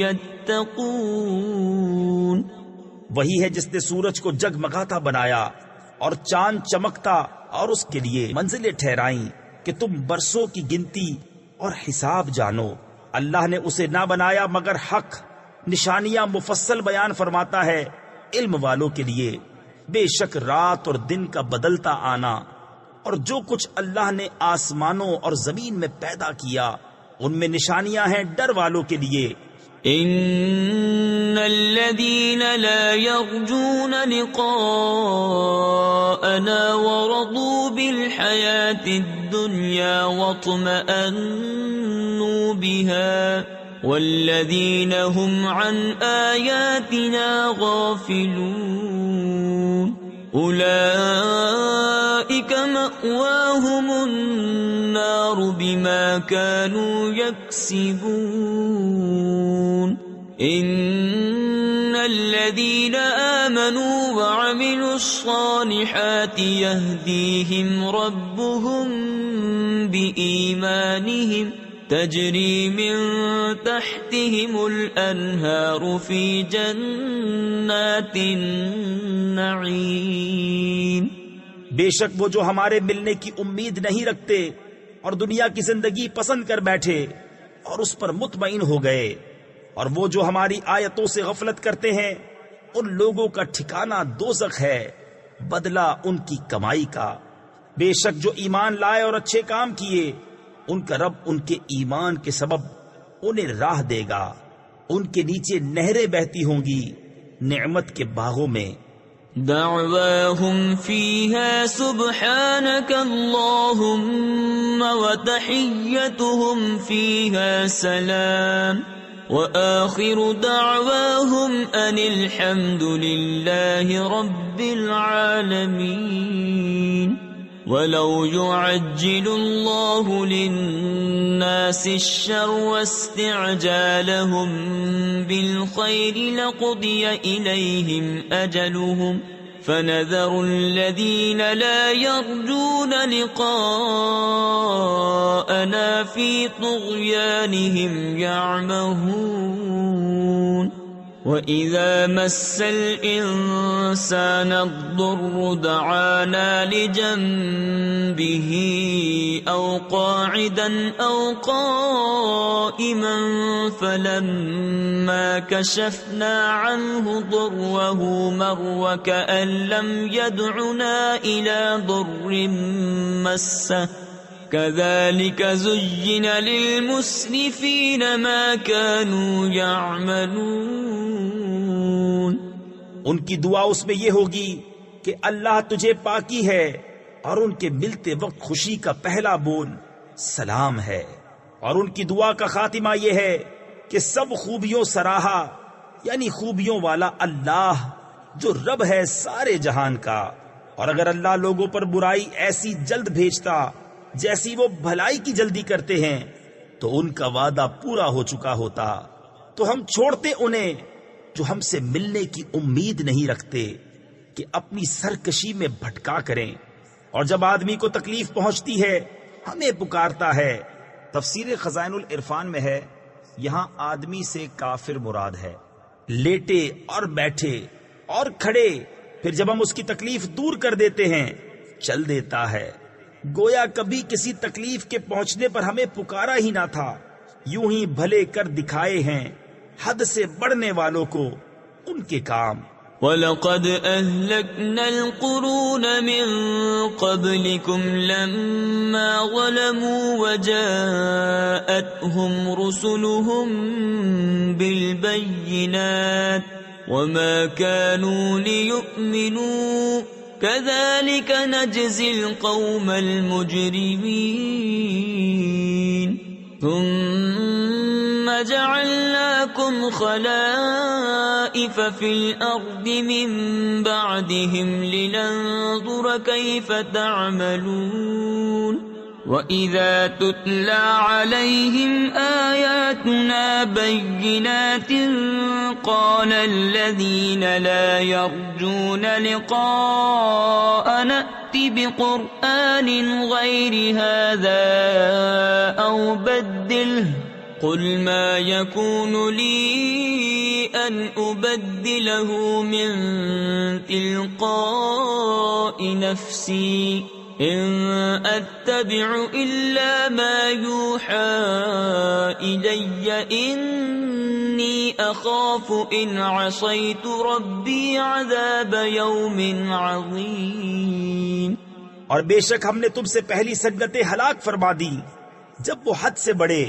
يتقون. وہی ہے جس نے سورج کو جگمگاتا بنایا اور چاند چمکتا اور اس کے لیے منزلیں ٹھہرائیں کہ تم برسوں کی گنتی اور حساب جانو. اللہ نے اسے نہ بنایا مگر حق، نشانیاں مفصل بیان فرماتا ہے علم والوں کے لیے. بے شک رات اور دن کا بدلتا آنا اور جو کچھ اللہ نے آسمانوں اور زمین میں پیدا کیا ان میں نشانیاں ہیں ڈر والوں کے لیے. ان الذين لا يرجون لقاءنا ورضوا بالحياة الدنيا واطمأنوا بها والذين هم عن آياتنا غافلون أولئك مأواهم النار بما كانوا يكسبون. إن الذين آمنوا وعملوا الصالحات يهديهم ربهم بإيمانهم تجري من تحتهم الأنهار في جنات النعيم. بے شک وہ جو ہمارے ملنے کی امید نہیں رکھتے اور دنیا کی زندگی پسند کر بیٹھے اور اس پر مطمئن ہو گئے، اور وہ جو ہماری آیتوں سے غفلت کرتے ہیں ان لوگوں کا ٹھکانہ دوزخ ہے، بدلہ ان کی کمائی کا. بے شک جو ایمان لائے اور اچھے کام کیے ان کا رب ان کے ایمان کے سبب انہیں راہ دے گا، ان کے نیچے نہریں بہتی ہوں گی نعمت کے باغوں میں. دعواهم فيها سبحانك اللهم وتحيتهم فيها سلام وآخر دعواهم أن الحمد لله رب العالمين. ولو يعجل الله للناس الشر واستعجالهم بالخير لقضي إليهم أجلهم فنذر الذين لا يرجون لقاءنا في طغيانهم يعمهون. وَإِذَا مَسَّ الْإِنسَانَ الضُّرُّ دَعَانَا لِجَنبِهِ أَوْ قَاعِدًا أَوْ قَائِمًا فَلَمَّا كَشَفْنَا عَنْهُ ضُرَّهُ مَرَّ كَأَن لَّمْ يَدْعُنَا إِلَى ضُرٍّ مَّسَّهُ كَذَلِكَ زُيِّنَ لِلْمُسْرِفِينَ مَا كَانُوا يَعْمَلُونَ. ان کی دعا اس میں یہ ہوگی کہ اللہ تجھے پاکی ہے، اور ان کے ملتے وقت خوشی کا پہلا بول سلام ہے. اور ان کی دعا کا خاتمہ یہ ہے کہ سب خوبیوں سراہا، یعنی خوبیوں والا اللہ جو رب ہے سارے جہان کا. اور اگر اللہ لوگوں پر برائی ایسی جلد بھیجتا جیسی وہ بھلائی کی جلدی کرتے ہیں تو ان کا وعدہ پورا ہو چکا ہوتا. تو ہم چھوڑتے انہیں جو ہم سے ملنے کی امید نہیں رکھتے کہ اپنی سرکشی میں بھٹکا کریں. اور جب آدمی کو تکلیف پہنچتی ہے ہمیں پکارتا ہے. تفسیر خزائن العرفان میں ہے یہاں آدمی سے کافر مراد ہے. لیٹے اور بیٹھے اور کھڑے، پھر جب ہم اس کی تکلیف دور کر دیتے ہیں چل دیتا ہے. گویا کبھی کسی تکلیف کے پہنچنے پر ہمیں پکارا ہی نہ تھا. یوں ہی بھلے کر دکھائے ہیں حد سے بڑھنے والوں کو ان کے کام. وَلَقَدْ أَهْلَكْنَا الْقُرُونَ مِنْ قَبْلِكُمْ لَمَّا ظَلَمُوا وَجَاءَتْهُمْ رُسُلُهُم بِالْبَيِّنَاتِ وَمَا كَانُوا لِيُؤْمِنُوا كَذَلِكَ نَجْزِي الْقَوْمَ الْمُجْرِمِينَ. ثُمَّ جَعَلْنَاكُمْ خَلَائِفَ فِي الْأَرْضِ مِنْ بَعْدِهِمْ لِنَنْظُرَ كَيْفَ تَعْمَلُونَ. وَإِذَا تُتْلَى عَلَيْهِمْ آيَاتُنَا بَيِّنَاتٍ قَالَ الَّذِينَ لَا يَرْجُونَ لِقَاءَنَا ائْتِ بِقُرْآنٍ غَيْرِ هَذَا أَوْ بَدِّلْهُ قُلْ مَا يَكُونُ لِي أَنْ أُبَدِّلَهُ مِنْ تِلْقَاءِ نَفْسِي إِنْ أَتَّبِعُ إِلَّا مَا يُوحَى إِلَيَّ إِنِّي أَخَافُ إِنْ عَصَيْتُ رَبِّي عَذَابَ يَوْمٍ عَظِيمٍ۔ اور بے شک ہم نے تم سے پہلی سنتیں ہلاک فرما دی جب وہ حد سے بڑھے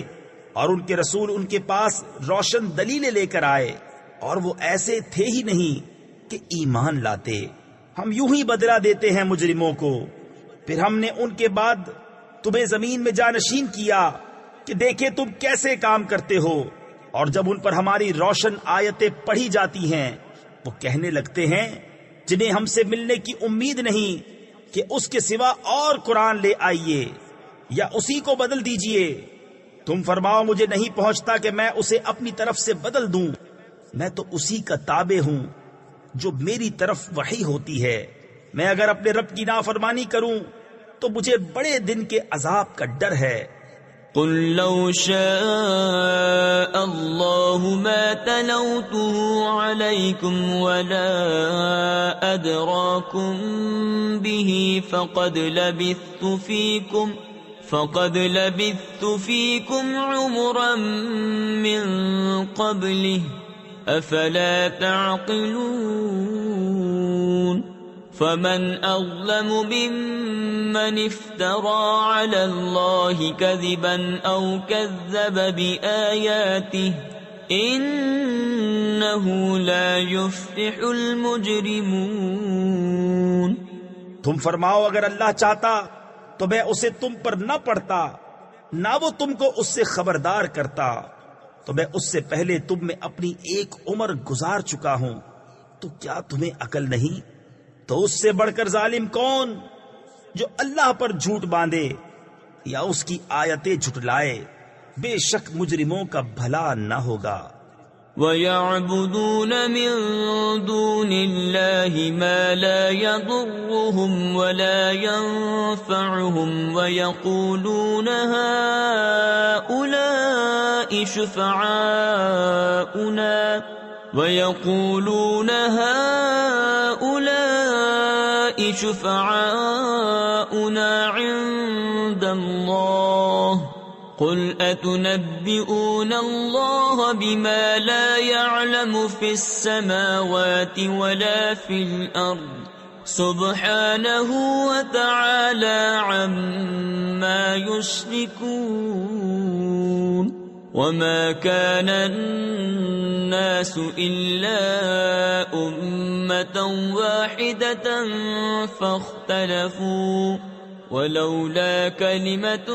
اور ان کے رسول ان کے پاس روشن دلیلیں لے کر آئے اور وہ ایسے تھے ہی نہیں کہ ایمان لاتے۔ ہم یوں ہی بدلہ دیتے ہیں مجرموں کو۔ پھر ہم نے ان کے بعد تمہیں زمین میں جانشین کیا کہ دیکھے تم کیسے کام کرتے ہو، اور جب ان پر ہماری روشن آیتیں پڑھی جاتی ہیں وہ کہنے لگتے ہیں جنہیں ہم سے ملنے کی امید نہیں کہ اس کے سوا اور قرآن لے آئیے یا اسی کو بدل دیجئے۔ تم فرماؤ مجھے نہیں پہنچتا کہ میں اسے اپنی طرف سے بدل دوں، میں تو اسی کا تابع ہوں جو میری طرف وحی ہوتی ہے۔ میں اگر اپنے رب کی نافرمانی کروں تو مجھے بڑے دن کے عذاب کا ڈر ہے۔ قل لو شاء الله ما تلوته عليكم ولا أدراكم به فقد لبثت فيكم عمرا من قبله أفلا تعقلون فمن أظلم ممن افترى على الله كذبا أو كذب بآياته إنه لا يفلح المجرمون۔ تم فرماؤ اگر اللہ چاہتا تو میں اسے تم پر نہ پڑھتا، نہ وہ تم کو اس سے خبردار کرتا، تو میں اس سے پہلے تم میں اپنی ایک عمر گزار چکا ہوں، تو کیا تمہیں عقل نہیں؟ تو اس سے بڑھ کر ظالم کون جو اللہ پر جھوٹ باندھے یا اس کی آیتیں جھٹلائے؟ بے شک مجرموں کا بھلا نہ ہوگا۔ وَيَعْبُدُونَ مِن دُونِ اللَّهِ مَا لَا يَضُرُّهُمْ وَلَا يَنفَعُهُمْ وَيَقُولُونَ هَؤُلَاءِ شُفَعَاؤُنَا عِندَ اللَّهِ قُلْ أَتُنَبِّئُونَ اللَّهَ بِمَا لَا يَعْلَمُ فِي السَّمَاوَاتِ وَلَا فِي الْأَرْضِ سُبْحَانَهُ وَتَعَالَى عَمَّا يُشْرِكُونَ۔ وَمَا كَانَ النَّاسُ إِلَّا أُمَّةً وَاحِدَةً فَاخْتَلَفُوا وَلَوْلَا كَلِمَةٌ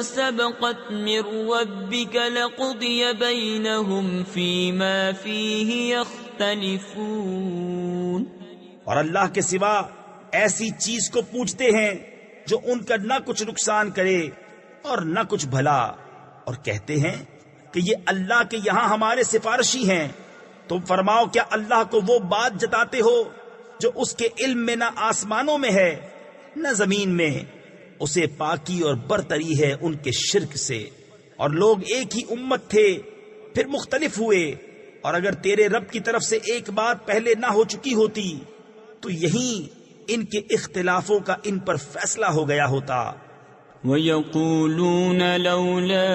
سَبَقَتْ مِنْ رَبِّكَ لَقُضِيَ بَيْنَهُمْ فِيمَا فِيهِ يَخْتَلِفُونَ۔ اور اللہ کے سوا ایسی چیز کو پوچھتے ہیں جو ان کا نہ کچھ نقصان کرے اور نہ کچھ بھلا، اور کہتے ہیں کہ یہ اللہ کے یہاں ہمارے سفارشی ہیں۔ تم فرماؤ کیا اللہ کو وہ بات جتاتے ہو جو اس کے علم میں نہ آسمانوں میں ہے نہ زمین میں؟ اسے پاکی اور برتری ہے ان کے شرک سے۔ اور لوگ ایک ہی امت تھے پھر مختلف ہوئے، اور اگر تیرے رب کی طرف سے ایک بات پہلے نہ ہو چکی ہوتی تو یہیں ان کے اختلافوں کا ان پر فیصلہ ہو گیا ہوتا۔ وَيَقُولُونَ لَوْلَا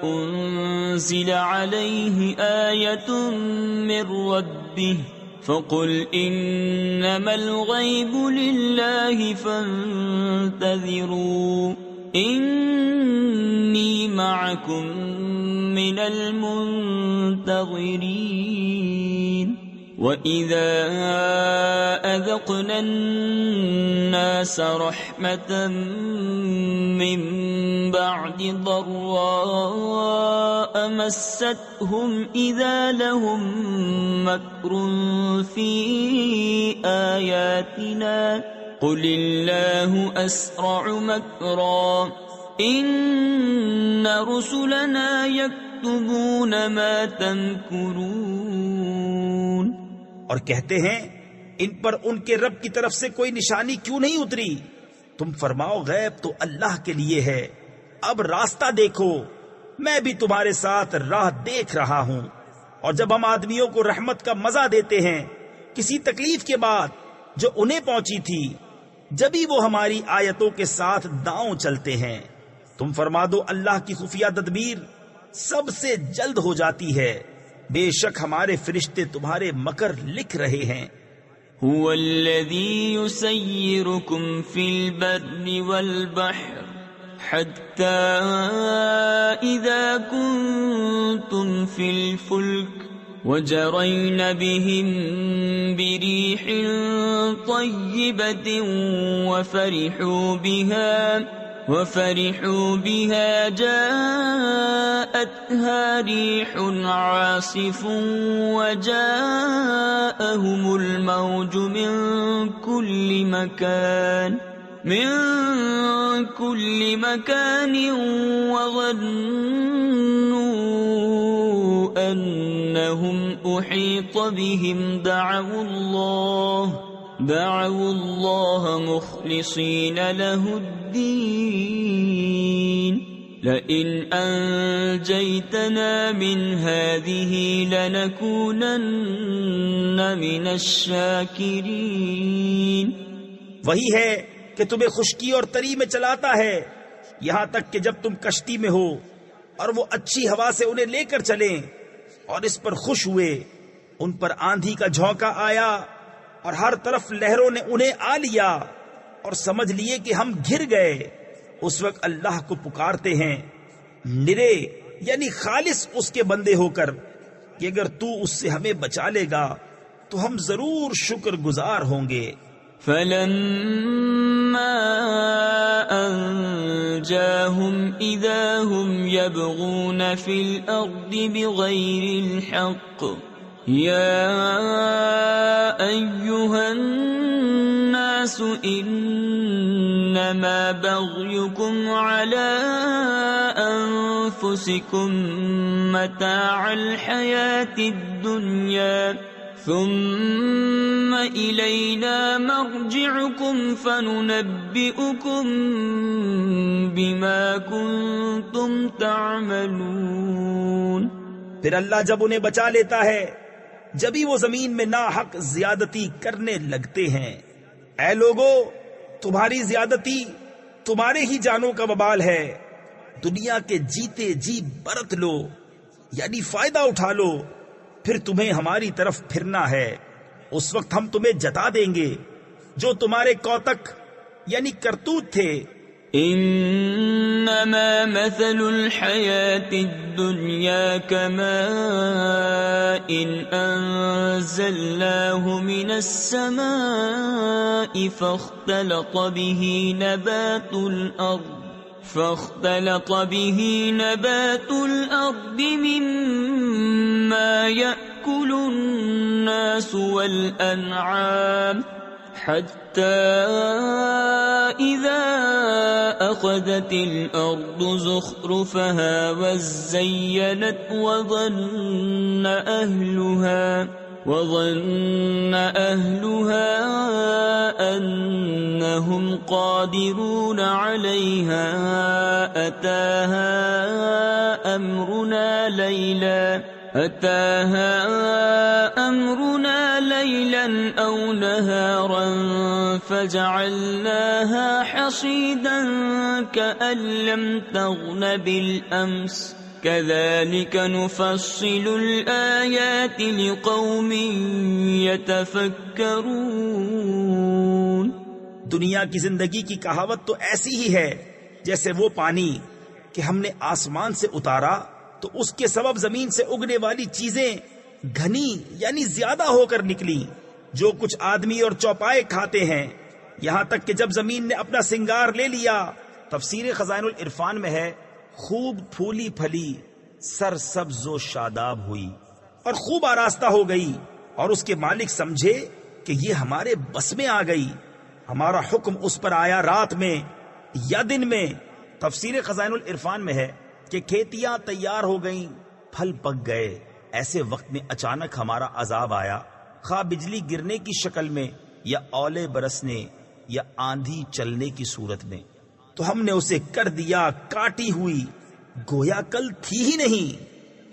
أُنزِلَ عَلَيْهِ آيَةٌ مِّن رَّبِّهِ فَقُلْ إِنَّمَا الْغَيْبُ لِلَّهِ فَانتَظِرُوا إِنِّي مَعَكُمْ مِنَ الْمُنتَظِرِينَ۔ وَإِذَا أَذَقْنَا النَّاسَ رَحْمَةً مِّن بَعْدِ ضَرَّاءَ مَسَّتْهُمْ إِذَا لَهُم مَّكْرٌ فِي آيَاتِنَا قل الله أسرع مكرا إن رسلنا يكتبون ما تمكرون. اور کہتے ہیں ان پر ان کے رب کی طرف سے کوئی نشانی کیوں نہیں اتری؟ تم فرماؤ غیب تو اللہ کے لیے ہے، اب راستہ دیکھو، میں بھی تمہارے ساتھ راہ دیکھ رہا ہوں. اور جب ہم آدمیوں کو رحمت کا مزہ دیتے ہیں کسی تکلیف کے بعد جو انہیں پہنچی تھی، جبھی وہ ہماری آیتوں کے ساتھ داؤں چلتے ہیں. تم فرما دو اللہ کی خفیہ تدبیر سب سے جلد ہو جاتی ہے، بے شک ہمارے فرشتے تمہارے مکر لکھ رہے ہیں. هو الذي يسيركم في البر والبحر حتى إذا كنتم في الفلك وجرين بهم بريح طيبة وفرحوا بها جاءتها ريح عاصف وجاءهم الموج من كل مكان وظنوا أنهم أحيط بهم دعوا الله مخلصين له الدين لئن أنجيتنا من هذه لنكونن من الشاكرين. وہی ہے کہ تمہیں خشکی اور تری میں چلاتا ہے یہاں تک کہ جب تم کشتی میں ہو اور وہ اچھی ہوا سے انہیں لے کر چلیں اور اس پر خوش ہوئے. ان پر آندھی کا جھونکا آیا اور ہر طرف لہروں نے انہیں آ لیا اور سمجھ لیے کہ ہم گر گئے. اس وقت اللہ کو پکارتے ہیں نرے یعنی خالص اس کے بندے ہو کر کہ اگر تو اس سے ہمیں بچا لے گا تو ہم ضرور شکر گزار ہوں گے. فلما أنجاهم إذا هم يبغون في الأرض بغير الحق يا أيها الناس إنما بغيكم على أنفسكم متاع الحياة الدنيا ثم إلينا مرجعكم فننبئكم بما كنتم تعملون. پھر اللہ جب انہیں بچا لیتا ہے جبھی وہ زمین میں ناحق زیادتی کرنے لگتے ہیں. اے لوگو تمہاری زیادتی تمہارے ہی جانوں کا وبال ہے. دنیا کے جیتے جی برت لو یعنی فائدہ اٹھا لو، پھر تمہیں ہماری طرف پھرنا ہے. اس وقت ہم تمہیں جتا دیں گے جو تمہارے کوتک یعنی کرتوت تھے. انما مثل الحياة الدنيا كماء انزلناه من السماء فاختلط به نبات الأرض مما يأكل الناس والأنعام حتى إذا أخذت الأرض زخرفها وزينت وظن أهلها أنهم قادرون عليها أتاها أمرنا ليلا أو نهارا فجعلناها حصيدا كأن لم تغن بالأمس كذلك نفصل الآيات لقوم يتفكرون. دنیا کی زندگی کی کہاوت تو ایسی ہی ہے جیسے وہ پانی کہ ہم نے آسمان سے اتارا تو اس کے سبب زمین سے اگنے والی چیزیں گھنی یعنی زیادہ ہو کر نکلی جو کچھ آدمی اور چوپائے کھاتے ہیں، یہاں تک کہ جب زمین نے اپنا سنگار لے لیا. تفسیر خزائن العرفان میں ہے خوب پھولی پھلی سر سبز و شاداب ہوئی اور خوب آراستہ ہو گئی اور اس کے مالک سمجھے کہ یہ ہمارے بس میں آ گئی ہمارا حکم اس پر آیا رات میں یا دن میں۔ تفسیر خزائن العرفان میں ہے کہ کھیتیاں تیار ہو گئیں، پھل پک گئے، ایسے وقت میں اچانک ہمارا عذاب آیا، خواہ بجلی گرنے کی شکل میں یا اولے برسنے یا آندھی چلنے کی صورت میں، تو ہم نے اسے کر دیا کاٹی ہوئی، گویا کل تھی ہی نہیں۔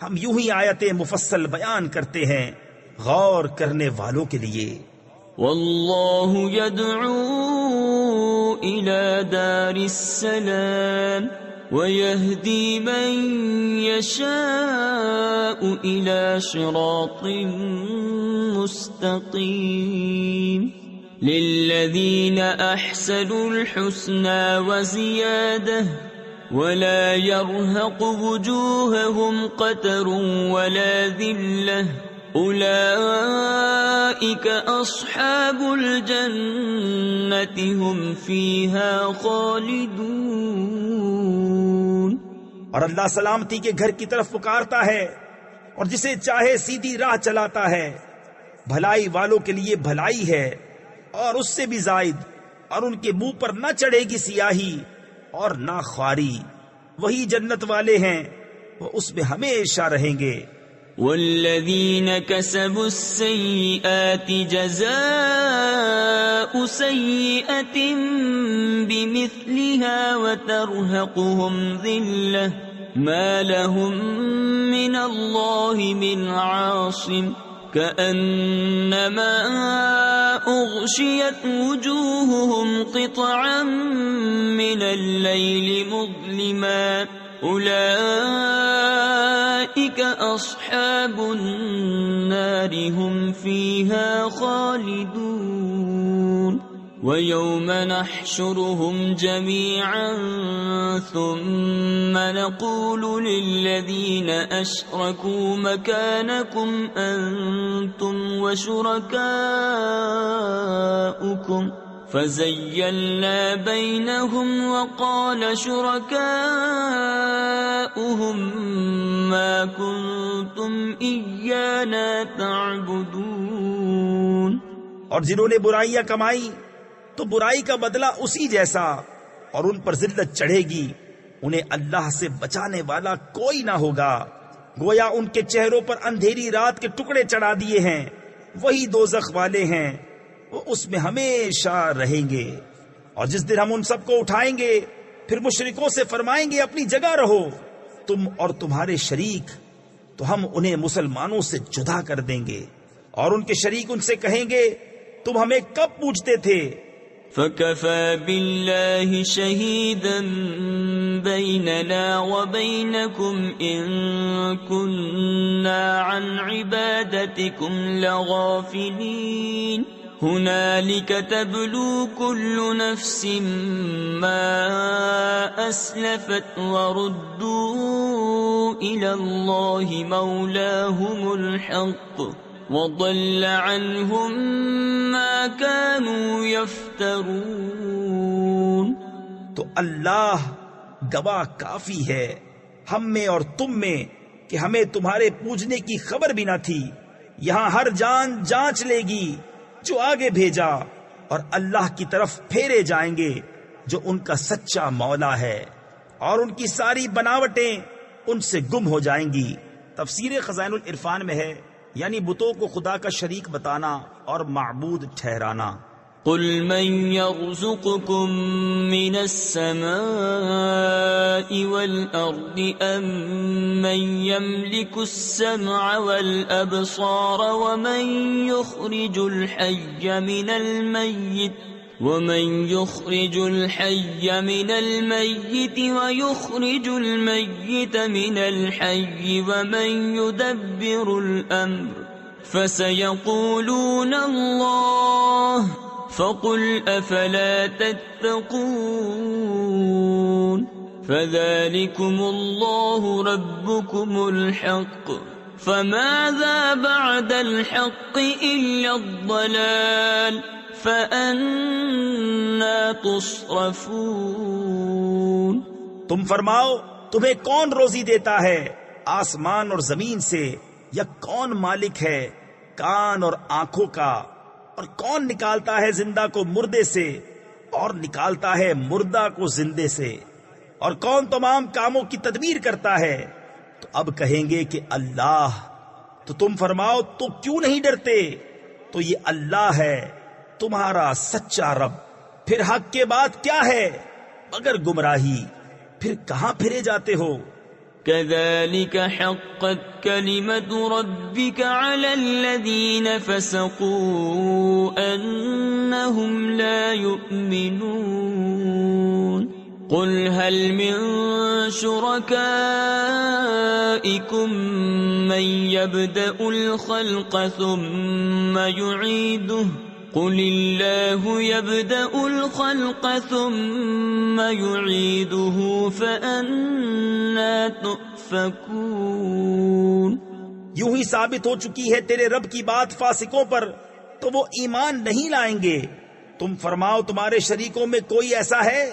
ہم یوں ہی آیتیں مفصل بیان کرتے ہیں غور کرنے والوں کے لیے۔ واللہ يدعو إلى دار السلام ويهدي من يشاء إلى صراط مستقيم للذين أحسنوا الحسنى وزيادة ولا يرهق وجوههم قتر ولا ذلة أولئك أصحاب الجنة هم فيها خالدون۔ اور اللہ سلامتی کے گھر کی طرف پکارتا ہے اور جسے چاہے سیدھی راہ چلاتا ہے، بھلائی والوں کے لیے بھلائی ہے اور اس سے بھی زائد، اور ان کے منہ پر نہ چڑھے گی سیاہی اور نہ خواری، وہی جنت والے ہیں، وہ اس میں ہمیشہ رہیں گے۔ والذین کسبوا السیئات جزاء سیئۃ بمثلها وترهقهم ذلة ما لهم من اللہ من عاصم كأنما أغشيت وجوههم قطعا من الليل مظلما أولئك أصحاب النار هم فيها خالدون۔ ويوم نحشرهم جميعا ثم نقول للذين أشركوا مكانكم أنتم وشركاؤكم فزيلنا بينهم وقال شركاؤهم ما كنتم إيانا تعبدون۔ اور جنہوں نے برائیاں کمائی تو برائی کا بدلہ اسی جیسا، اور ان پر ذلت چڑھے گی، انہیں اللہ سے بچانے والا کوئی نہ ہوگا، گویا ان کے چہروں پر اندھیری رات کے ٹکڑے چڑھا دیے ہیں، وہی دوزخ والے ہیں، وہ اس میں ہمیشہ رہیں گے۔ اور جس دن ہم ان سب کو اٹھائیں گے پھر مشرکوں سے فرمائیں گے اپنی جگہ رہو، تم اور تمہارے شریک، تو ہم انہیں مسلمانوں سے جدا کر دیں گے، اور ان کے شریک ان سے کہیں گے تم ہمیں کب پوچھتے تھے؟ فَكَفَى بِاللَّهِ شَهِيدًا بَيْنَنَا وَبَيْنَكُمْ إِن كُنَّا عَنْ عِبَادَتِكُمْ لَغَافِلِينَ هُنَالِكَ تَبْلُو كُلُّ نَفْسٍ مَا أَسْلَفَتْ وَرُدُّوا إِلَى اللَّهِ مَوْلَاهُمُ الْحَقِّ وَضَلَّ عَنْهُمْ مَا كَانُوا يَفْتَرُونَ۔ تو اللہ گواہ کافی ہے ہم میں اور تم میں کہ ہمیں تمہارے پوجنے کی خبر بھی نہ تھی، یہاں ہر جان جانچ لے گی جو آگے بھیجا، اور اللہ کی طرف پھیرے جائیں گے جو ان کا سچا مولا ہے، اور ان کی ساری بناوٹیں ان سے گم ہو جائیں گی۔ تفسیر خزائن العرفان میں ہے یعنی بتوں کو خدا کا شریک بتانا اور معبود ٹھہرانا۔ قل من يرزقكم من السماء والأرض أم من يملك السمع والأبصار ومن يخرج الحي من الميت ويخرج الميت من الحي ومن يدبر الأمر فسيقولون الله فقل أفلا تتقون فذلكم الله ربكم الحق فماذا بعد الحق إلا الضلال فأنا تصرفون۔ تم فرماؤ تمہیں کون روزی دیتا ہے آسمان اور زمین سے، یا کون مالک ہے کان اور آنکھوں کا؟ اور کون نکالتا ہے زندہ کو مردے سے اور نکالتا ہے مردہ کو زندے سے، اور کون تمام کاموں کی تدبیر کرتا ہے؟ تو اب کہیں گے کہ اللہ۔ تو تم فرماؤ تو کیوں نہیں ڈرتے؟ تو یہ اللہ ہے تمہارا سچا رب، پھر حق کے بعد کیا ہے مگر گمراہی، پھر کہاں پھرے جاتے ہو؟ كذلك حقت كلمة ربك على الذين فسقوا أنهم لا يؤمنون قل هل من شركائكم من يبدأ الخلق ثم يعيده قل الله يبدأ الخلق ثم يعيده فأنا تؤفكون۔ یوں ہی ثابت ہو چکی ہے تیرے رب کی بات فاسقوں پر، تو وہ ایمان نہیں لائیں گے۔ تم فرماؤ تمہارے شریکوں میں کوئی ایسا ہے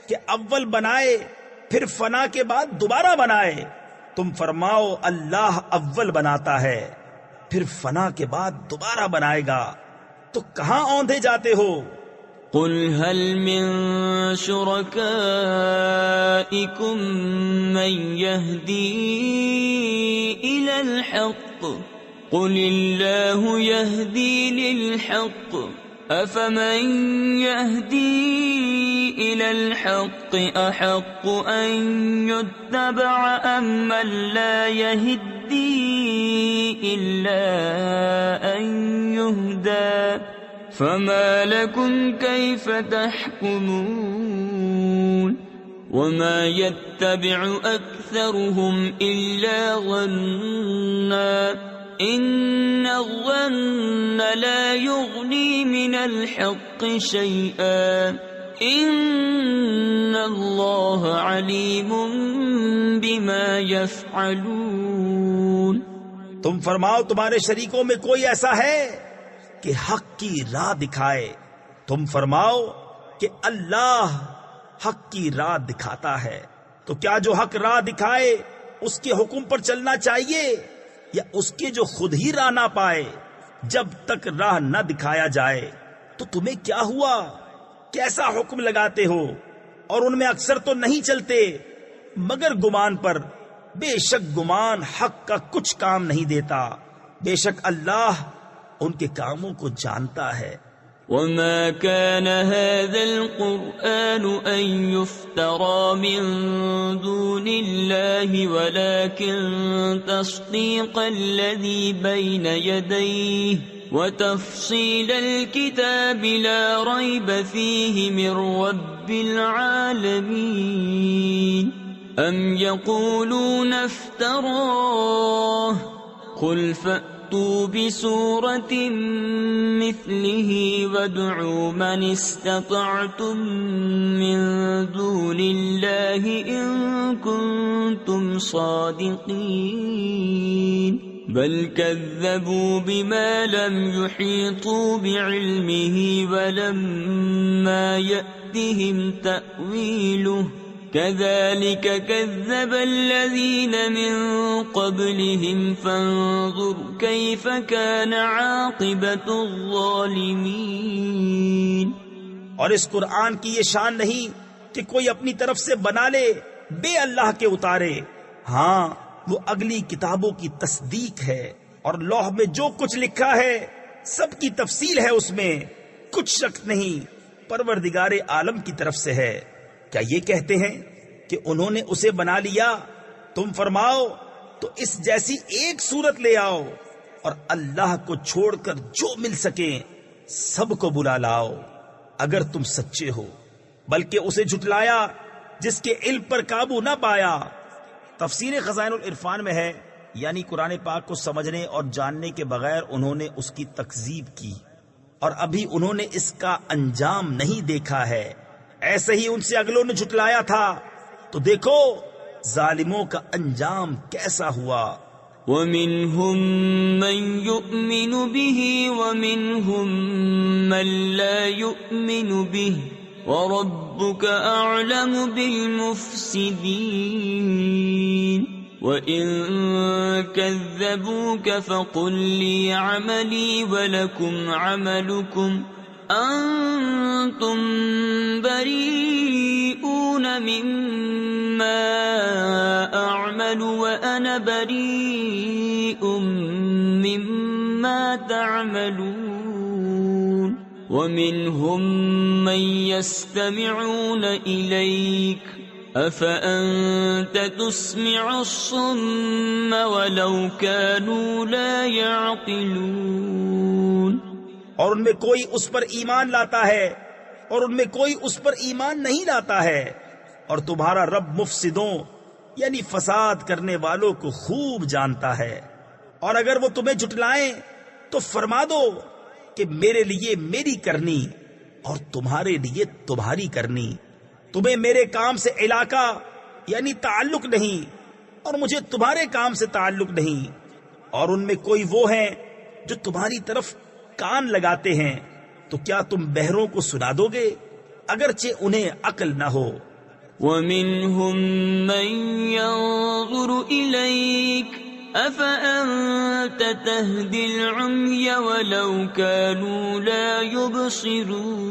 کہ اول بنائے پھر فنا کے بعد دوبارہ بنائے؟ تم فرماؤ اللہ اول بناتا ہے پھر فنا کے بعد دوبارہ بنائے گا، تو کہاں اوندھے جاتے ہو؟ قل هل من شركائكم من يهدي إلى الحق قل الله يهدي للحق أفمن يهدي إلى الحق أحق أن يتبع أم من لا يهدي إلا أن يهدى فما لكم كيف تحكمون وما يتبع أكثرهم إلا ظنا إن الظن لا يغني من الحق شيئا إن الله عليم بما يفعلون۔ تم فرماؤ تمہارے شریکوں میں کوئی ایسا ہے کہ حق کی راہ دکھائے؟ تم فرماؤ کہ اللہ حق کی راہ دکھاتا ہے، تو کیا جو حق راہ دکھائے اس کے حکم پر چلنا چاہیے یا اس کے جو خود ہی راہ نہ پائے؟ جب تک راہ نہ دکھایا جائے تو تمہیں کیا ہوا؟ کیسا حکم لگاتے ہو؟ اور ان میں اکثر تو نہیں چلتے مگر گمان پر۔ بے شک گمان حق کا کچھ کام نہیں دیتا، بے شک اللہ ان کے کاموں کو جانتا ہے۔ وما كان هذا القرآن أن يفترى من دون الله ولكن تصديق الذي بين يديه وتفصيل الكتاب لا ريب فيه من رب العالمين أم يقولون افتراه قل فأتوا بسورة مثله وادعوا من استطعتم من دون الله إن كنتم صادقين بل كذبوا بما لم يحيطوا بعلمه ولما يأتهم تأويله كذلك كذب الذين من قبلهم فانظر كيف كان عاقبة الظالمين۔ اور اس قرآن کی یہ شان نہیں کہ کوئی اپنی طرف سے بنا لے بے اللہ کے اتارے، ہاں وہ اگلی کتابوں کی تصدیق ہے، اور لوح میں جو کچھ لکھا ہے سب کی تفصیل ہے، اس میں کچھ شک نہیں، پروردگار عالم کی طرف سے ہے۔ کیا یہ کہتے ہیں کہ انہوں نے اسے بنا لیا؟ تم فرماؤ تو اس جیسی ایک صورت لے آؤ، اور اللہ کو چھوڑ کر جو مل سکے سب کو بلا لاؤ اگر تم سچے ہو، بلکہ اسے جھٹلایا جس کے علم پر قابو نہ پایا۔ تفسیر خزائن العرفان میں ہے، یعنی قرآن پاک کو سمجھنے اور جاننے کے بغیر انہوں نے اس کی تکذیب کی، اور ابھی انہوں نے اس کا انجام نہیں دیکھا ہے۔ ایسے ہی ان سے اگلوں نے جھٹلایا تھا، تو دیکھو ظالموں کا انجام کیسا ہوا۔ وَمِنْهُمْ مَنْ يُؤْمِنُ بِهِ وَمِنْهُمْ مَنْ لَا يُؤْمِنُ بِهِ وَرَبُّكَ أَعْلَمُ بِالْمُفْسِدِينَ۔ وَإِن كَذَّبُوكَ فَقُل لِّي عَمَلِي وَلَكُمْ عَمَلُكُمْ أَنتُم بَرِيئُونَ مِمَّا أَعْمَلُ وَأَنَا بَرِيءٌ مِّمَّا تَعْمَلُونَ وَمِنْهُم مَّن يَسْتَمِعُونَ إِلَيْكَ أَفَأَنتَ تُسْمِعُ الصُّمَّ وَلَوْ كَانُوا لَا يَعْقِلُونَ اور ان میں کوئی اس پر ایمان لاتا ہے اور ان میں کوئی اس پر ایمان نہیں لاتا ہے، اور تمہارا رب مفسدوں یعنی فساد کرنے والوں کو خوب جانتا ہے۔ اور اگر وہ تمہیں جھٹلائیں تو فرما دو کہ میرے لیے میری کرنی اور تمہارے لیے تمہاری کرنی، تمہیں میرے کام سے علاقہ یعنی تعلق نہیں اور مجھے تمہارے کام سے تعلق نہیں۔ اور ان میں کوئی وہ ہیں جو تمہاری طرف کان لگاتے ہیں، تو کیا تم بہروں کو سنا دو گے اگرچہ انہیں عقل نہ ہو؟ وَمِنْهُمْ مَنْ يَنظُرُ إِلَيْكَ أَفَأَنْتَ تَهْدِي الْعُمْيَ وَلَوْ كَانُوا لَا يُبْصِرُونَ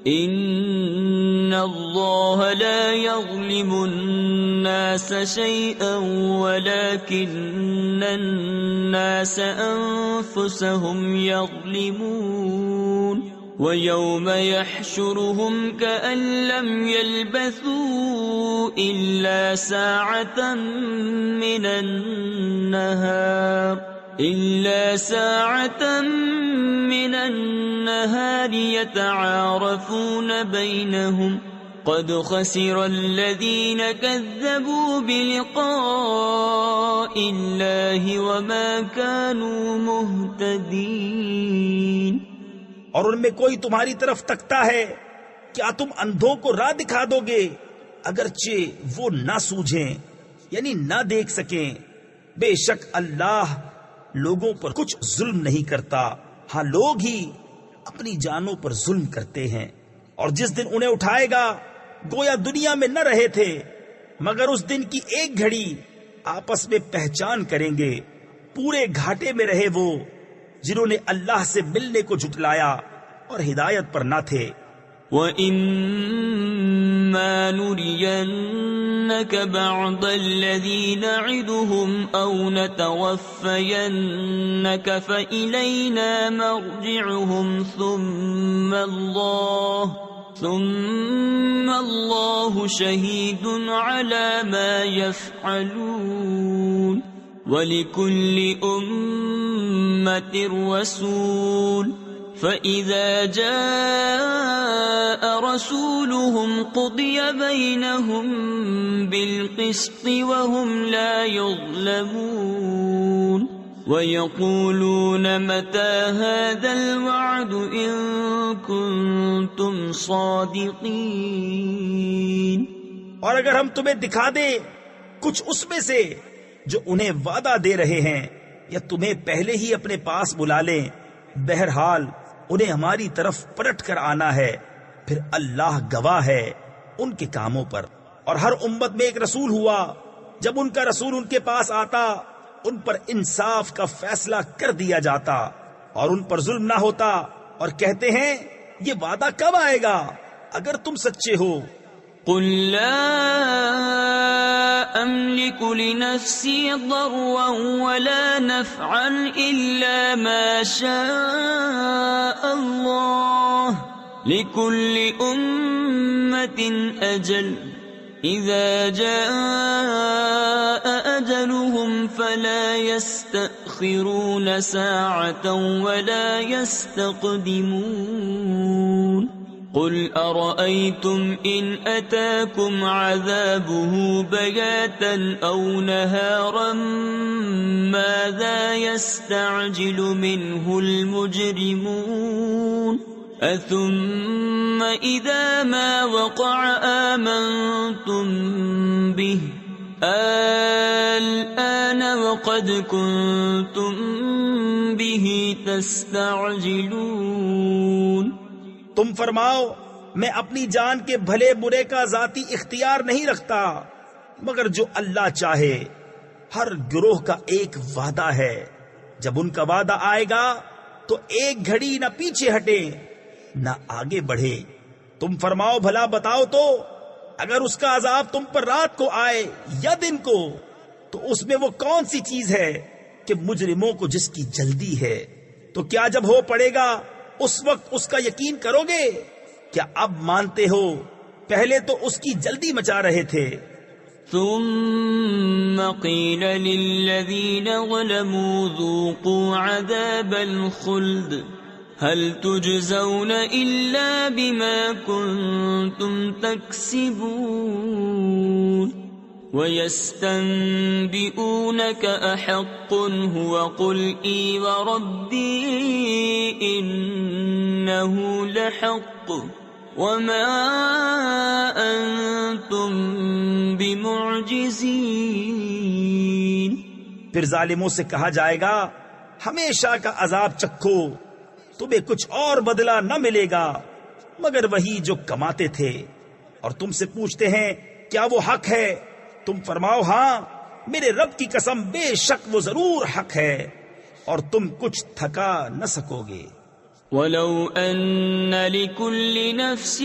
إِنَّ اللَّهَ لَا يَظْلِمُ النَّاسَ شَيْئًا وَلَكِنَّ النَّاسَ أَنفُسَهُمْ يَظْلِمُونَ وَيَوْمَ يَحْشُرُهُمْ كَأَن لَّمْ يَلْبَثُوا إِلَّا سَاعَةً مِّنَ النَّهَارِ يَتَعَارَفُونَ بَيْنَهُمْ قَدْ خَسِرَ الَّذِينَ كَذَّبُوا بِلِقَاءِ اللَّهِ وَمَا كَانُوا مُهْتَدِينَ اور ان میں کوئی تمہاری طرف تکتا ہے، کیا تم اندھوں کو راہ دکھا دو گے اگرچہ وہ نہ سوجھیں یعنی نہ دیکھ سکیں؟ بے شک اللہ لوگوں پر کچھ ظلم نہیں کرتا، ہاں لوگ ہی اپنی جانوں پر ظلم کرتے ہیں۔ اور جس دن انہیں اٹھائے گا گویا دنیا میں نہ رہے تھے، مگر اس دن کی ایک گھڑی آپس میں پہچان کریں گے۔ پورے گھاٹے میں رہے وہ جنہوں نے اللہ سے ملنے کو جھٹلایا اور ہدایت پر نہ تھے۔ وَإِمَّا نُرِيَنَّكَ بَعْضَ الَّذِي نَعِدُهُمْ أَوْ نَتَوَفَّيَنَّكَ فَإِلَيْنَا مَرْجِعُهُمْ ثُمَّ اللَّهُ شَهِيدٌ عَلَى مَا يَفْعَلُونَ وَلِكُلِّ أُمَّةٍ رَسُولٌ فَإِذَا جَاءَ رَسُولُهُمْ قُضِيَ بَيْنَهُمْ بِالْقِسْطِ وَهُمْ لَا يُظْلَمُونَ وَيَقُولُونَ مَتَى هَذَا الْوَعْدُ إِن كُنتُمْ صَادِقِينَ اور اگر ہم تمہیں دکھا دیں کچھ اس میں سے جو انہیں وعدہ دے رہے ہیں، یا تمہیں پہلے ہی اپنے پاس بلا لیں، بہرحال انہیں ہماری طرف پلٹ کر آنا ہے، پھر اللہ گواہ ہے ان کے کاموں پر۔ اور ہر امت میں ایک رسول ہوا، جب ان کا رسول ان کے پاس آتا ان پر انصاف کا فیصلہ کر دیا جاتا اور ان پر ظلم نہ ہوتا، اور کہتے ہیں یہ وعدہ کب آئے گا اگر تم سچے ہو؟ قُل لَّا أَمْلِكُ لِنَفْسِي ضَرًّا وَلَا نَفْعًا إِلَّا مَا شَاءَ اللَّهُ لِكُلِّ أُمَّةٍ أَجَلٌ إِذَا جَاءَ أَجَلُهُمْ فَلَا يَسْتَأْخِرُونَ سَاعَةً وَلَا يَسْتَقْدِمُونَ قُلْ أَرَأَيْتُمْ إِنْ أَتَاكُمْ عَذَابُهُ بَيَاتًا أَوْ نَهَارًا مَاذَا يَسْتَعْجِلُ مِنْهُ الْمُجْرِمُونَ أَثُمَّ إِذَا مَا وَقَعَ آمَنْتُمْ بِهِ الْآنَ وَقَدْ كُنْتُمْ بِهِ تَسْتَعْجِلُونَ تم فرماؤ میں اپنی جان کے بھلے برے کا ذاتی اختیار نہیں رکھتا، مگر جو اللہ چاہے. ہر گروہ کا ایک وعدہ ہے، جب ان کا وعدہ آئے گا تو ایک گھڑی نہ پیچھے ہٹے نہ آگے بڑھے. تم فرماؤ بھلا بتاؤ تو، اگر اس کا عذاب تم پر رات کو آئے یا دن کو، تو اس میں وہ کون سی چیز ہے کہ مجرموں کو جس کی جلدی ہے؟ تو کیا جب ہو پڑے گا اس وقت اس کا یقین کرو گے؟ کیا اب مانتے ہو؟ پہلے تو اس کی جلدی مچا رہے تھے. ثم قيل للذين ظلموا ذوقوا عذاب الخلد هل تجزون إلا بما كنتم تكسبون ويستنبئونك أحق هو قل إي وربي إنه لحق وما أنتم بمعجزين. پھر ظالموں سے کہا جائے گا ہمیشہ کا عذاب چکھو، تمہیں کچھ اور بدلہ نہ ملے گا مگر وہی جو کماتے تھے. اور تم سے پوچھتے ہیں کیا وہ حق ہے؟ تم فرماؤ ہاں، میرے رب کی قسم بے شک وہ ضرور حق ہے اور تم کچھ تھکا نہ سکو گے. وَلَوْ أَنَّ لِكُلِّ نَفْسٍ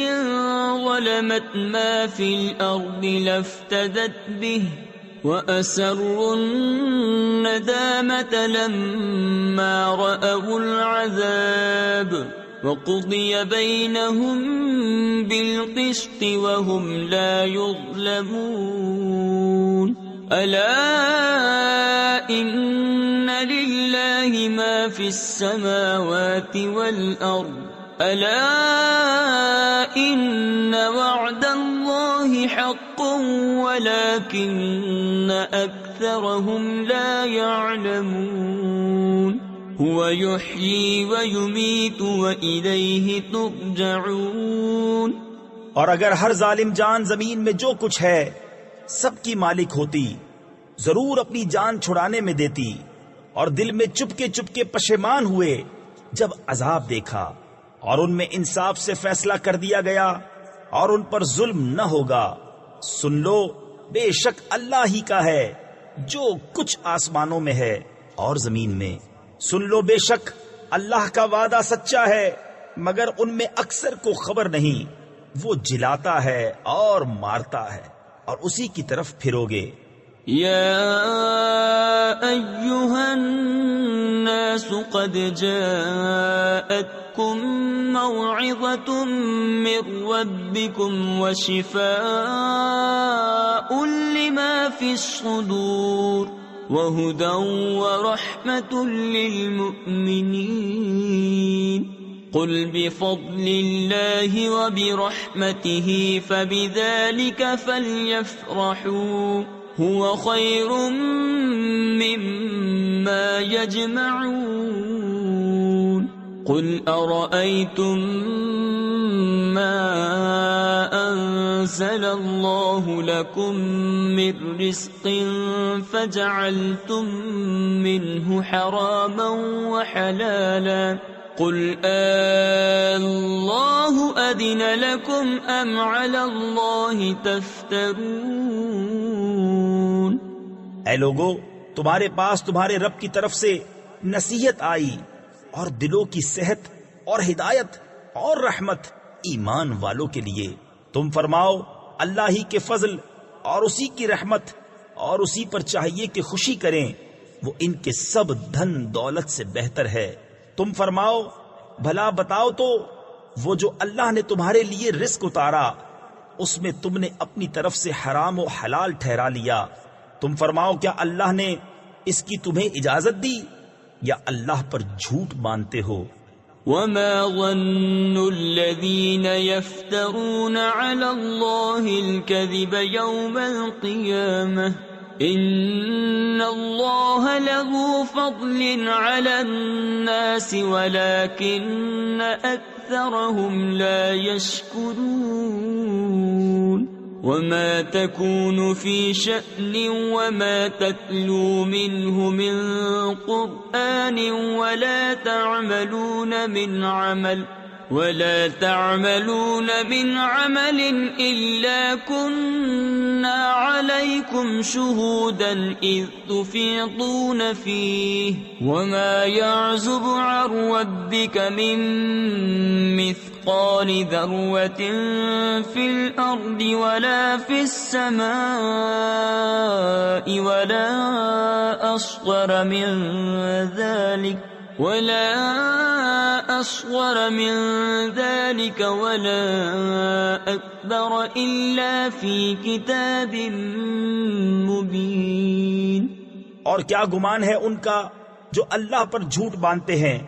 ظَلَمَتْ مَا فِي الْأَرْضِ لَافْتَدَتْ بِهِ وَأَسَرُّوا النَّدَامَةَ لَمَّا رَأَوُا الْعَذَابَ وَقُضِيَ بَيْنَهُم بِالْقِسْطِ وَهُمْ لَا يُظْلَمُونَ. أَلَا إِنَّ لِلَّهِ مَا فِي السَّمَاوَاتِ وَالْأَرْضِ أَلَا إِنَّ وَعْدَ اللَّهِ حَقٌّ وَلَكِنَّ أَكْثَرَهُمْ لَا يَعْلَمُونَ. هُوَ يُحْيِي وَيُمِيتُ وَإِلَيْهِ تُرْجَعُونَ. اور اگر ہر ظالم جان زمین میں جو کچھ ہے سب کی مالک ہوتی، ضرور اپنی جان چھڑانے میں دیتی، اور دل میں چپکے پشیمان ہوئے جب عذاب دیکھا، اور ان میں انصاف سے فیصلہ کر دیا گیا اور ان پر ظلم نہ ہوگا. سن لو بے شک اللہ ہی کا ہے جو کچھ آسمانوں میں ہے اور زمین میں. سن لو بے شک اللہ کا وعدہ سچا ہے مگر ان میں اکثر کو خبر نہیں. وہ جلاتا ہے اور مارتا ہے اور اسی کی طرف پھرو گے. يا أيها الناس قد جاءتكم موعظة من ربكم وشفاء لما في الصدور وهدى ورحمة للمؤمنين. قل بفضل الله وبرحمته فبذلك فليفرحوا هو خير مما يجمعون. قل أرأيتم ما أنزل الله لكم من رزق فجعلتم منه حراما وحلالا قل الله أذن لكم أم على الله تفترون. اے لوگو، تمہارے پاس تمہارے رب کی طرف سے نصیحت آئی اور دلوں کی صحت اور ہدایت اور رحمت ایمان والوں کے لیے. تم فرماؤ اللہ ہی کے فضل اور اسی کی رحمت اور اسی پر چاہیے کہ خوشی کریں، وہ ان کے سب دھن دولت سے بہتر ہے. تم فرماؤ بھلا بتاؤ تو، وہ جو اللہ نے تمہارے لیے رزق اتارا اس میں تم نے اپنی طرف سے حرام و حلال ٹھہرا لیا. تم فرماؤ کیا اللہ نے اس کی تمہیں اجازت دی یا اللہ پر جھوٹ مانتے ہو؟ وما ظن الذين يفترون على الله الكذب يوم القيامة إن الله له فضل على الناس ولكن أكثرهم لا يشكرون. وما تكون في شأن وما تتلو منه من قرآن ولا تعملون من عمل ولا تعملون من عمل إلا كنا عليكم شهودا إذ تفيضون فيه وما يعزب عن ربك من مثقال ذرة في الأرض ولا في السماء ولا أصغر من ذلك ولا أكبر إلا في كتاب مبين۔ اور کیا گمان ہے ان کا جو اللہ پر جھوٹ باندھتے ہیں